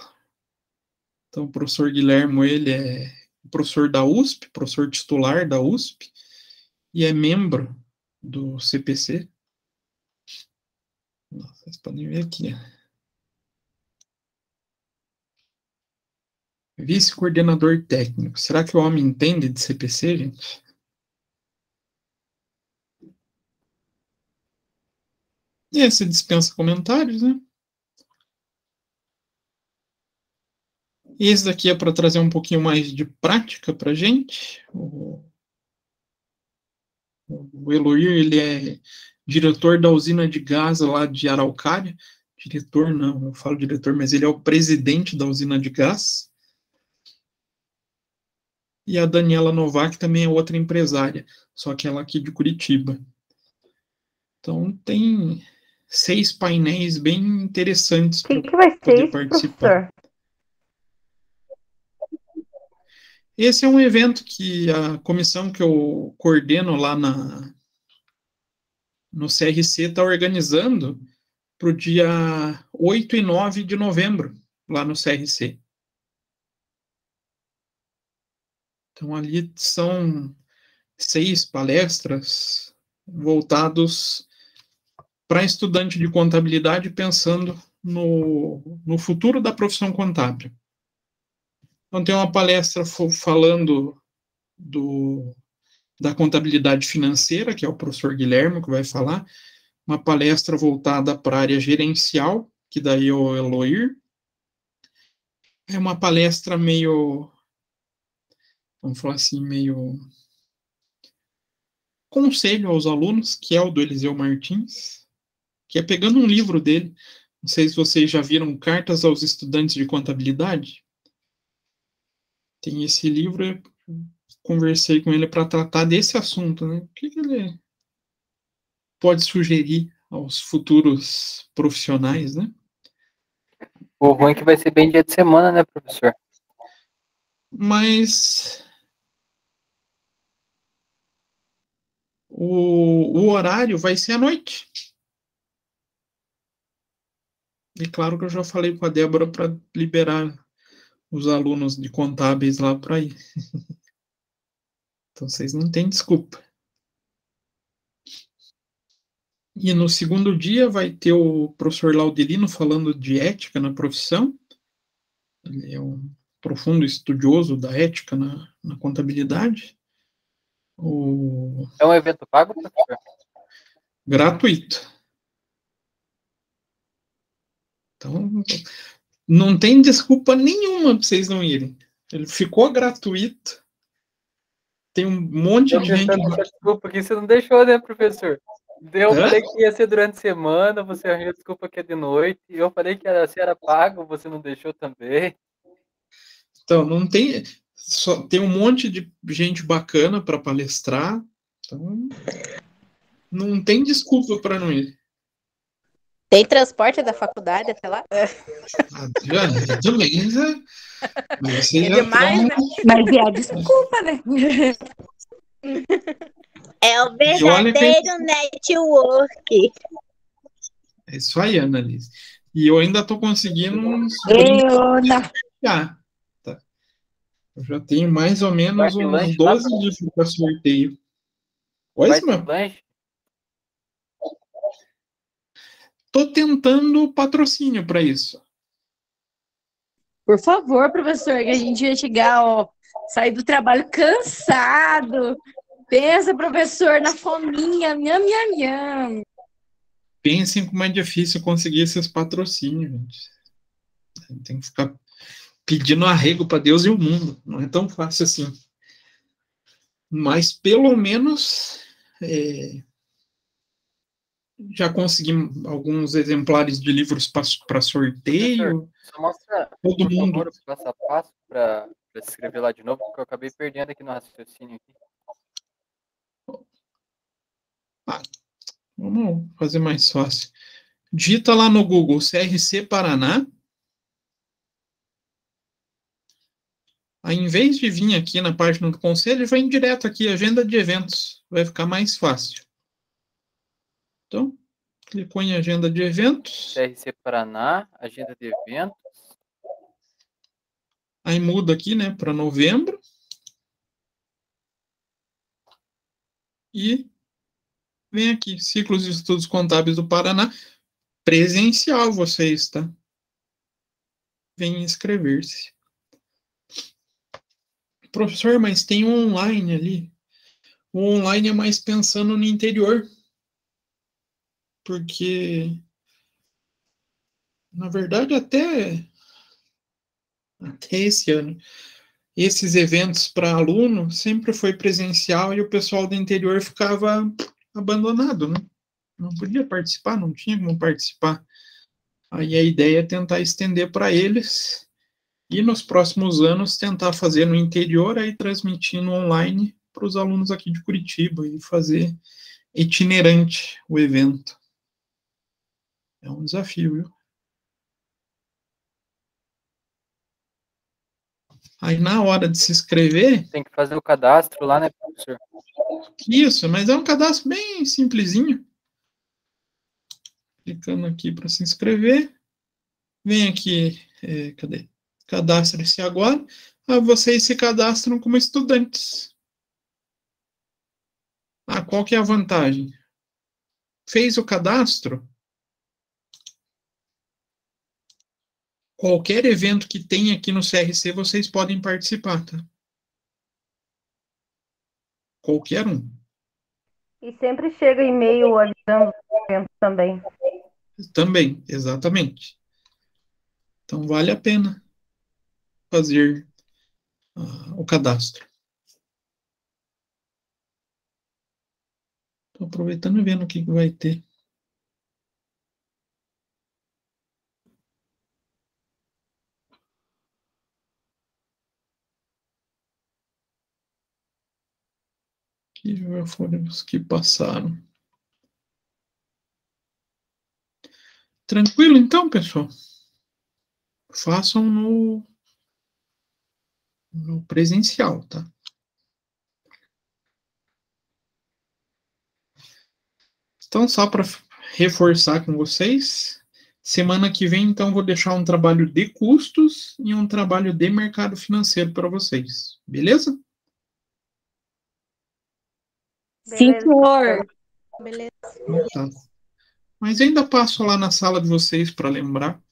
Então, o professor Guilherme, ele é professor da USP, professor titular da USP, e é membro do CPC. Vocês podem ver aqui. Vice-coordenador técnico. Será que o homem entende de CPC, gente? E esse dispensa comentários, né? E esse daqui é para trazer um pouquinho mais de prática para a gente. O Eloir, ele é diretor da usina de gás lá de Araucária. Diretor, não, eu falo diretor, mas ele é o presidente da usina de gás. E a Daniela Novak também é outra empresária, só que ela aqui de Curitiba. Então tem 6 painéis bem interessantes para poder participar. Professor? Esse é um evento que a comissão que eu coordeno lá no CRC está organizando para o dia 8 e 9 de novembro, lá no CRC. Então, ali são 6 palestras voltados para estudante de contabilidade pensando no futuro da profissão contábil. Então, tem uma palestra falando da contabilidade financeira, que é o professor Guilherme que vai falar, uma palestra voltada para a área gerencial, que daí é o Eloir. É uma palestra meio, vamos falar assim, meio conselho aos alunos, que é o do Eliseu Martins, que é pegando um livro dele. Não sei se vocês já viram Cartas aos Estudantes de Contabilidade. Tem esse livro, eu conversei com ele para tratar desse assunto, né? O que ele pode sugerir aos futuros profissionais, né? O ruim é que vai ser bem dia de semana, né, professor? Mas o horário vai ser à noite. E claro que eu já falei com a Débora para liberar os alunos de contábeis lá para ir. Então vocês não têm desculpa. E no segundo dia vai ter o professor Laudelino falando de ética na profissão. Ele é um profundo estudioso da ética na contabilidade. É um evento pago, professor? Gratuito. Então, não tem desculpa nenhuma para vocês não irem. Ele ficou gratuito. Tem um monte de gente. Desculpa que você não deixou, né, professor? Eu falei que ia ser durante a semana, você arranjou desculpa que é de noite. Eu falei que se era pago, você não deixou também. Então, não tem. Tem um monte de gente bacana para palestrar. Então, não tem desculpa para não ir. Tem transporte da faculdade até lá? Também, mas é a desculpa, né? É o verdadeiro network. É isso aí, Annalise. E eu ainda estou conseguindo uns tá. Eu já tenho mais ou menos uns 12 livros para sorteio. Oi, meu? Estou tentando patrocínio para isso. Por favor, professor, que a gente vai chegar, sair do trabalho cansado. Pensa, professor, na fominha. Nham, nham, nham. Pensem como é difícil conseguir esses patrocínios, gente. Tem que ficar pedindo arrego para Deus e o mundo. Não é tão fácil assim. Mas, pelo menos, já consegui alguns exemplares de livros para sorteio. Só mostra, por favor, o passo a passo para se inscrever lá de novo, porque eu acabei perdendo aqui no raciocínio. Vamos fazer mais fácil. Digita lá no Google CRC Paraná. Aí, em vez de vir aqui na página do conselho, vem direto aqui, agenda de eventos. Vai ficar mais fácil. Então, clicou em agenda de eventos. CRC Paraná, agenda de eventos. Aí muda aqui, né, para novembro. E vem aqui, Ciclos de Estudos Contábeis do Paraná. Presencial vocês, tá? Vem inscrever-se. Professor, mas tem um online ali. O online é mais pensando no interior. Porque, na verdade, até esse ano, esses eventos para aluno sempre foi presencial e o pessoal do interior ficava abandonado, né? Não podia participar, não tinha como participar. Aí a ideia é tentar estender para eles e nos próximos anos tentar fazer no interior, aí transmitindo online para os alunos aqui de Curitiba e fazer itinerante o evento. É um desafio, viu? Aí na hora de se inscrever... Tem que fazer o cadastro lá, né, professor? Isso, mas é um cadastro bem simplesinho. Clicando aqui para se inscrever. Vem aqui, cadê? Cadastre-se agora. Vocês se cadastram como estudantes. Qual que é a vantagem? Fez o cadastro? Qualquer evento que tem aqui no CRC, vocês podem participar, tá? Qualquer um. E sempre chega e-mail avisando o evento também. Também, exatamente. Então, vale a pena fazer o cadastro. Estou aproveitando e vendo o que vai ter. Aqui já foram os que passaram. Tranquilo, então, pessoal? Façam no presencial, tá? Então, só para reforçar com vocês, semana que vem, então, vou deixar um trabalho de custos e um trabalho de mercado financeiro para vocês. Beleza? Sim, senhor. Beleza. Tá. Mas ainda passo lá na sala de vocês para lembrar,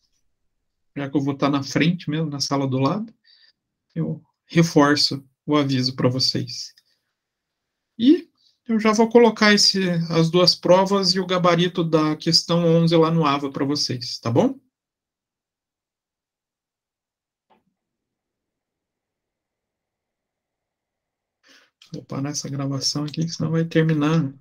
já que eu vou estar na frente mesmo, na sala do lado, eu reforço o aviso para vocês. E eu já vou colocar as duas provas e o gabarito da questão 11 lá no AVA para vocês, tá bom? Vou parar essa gravação aqui, senão vai terminar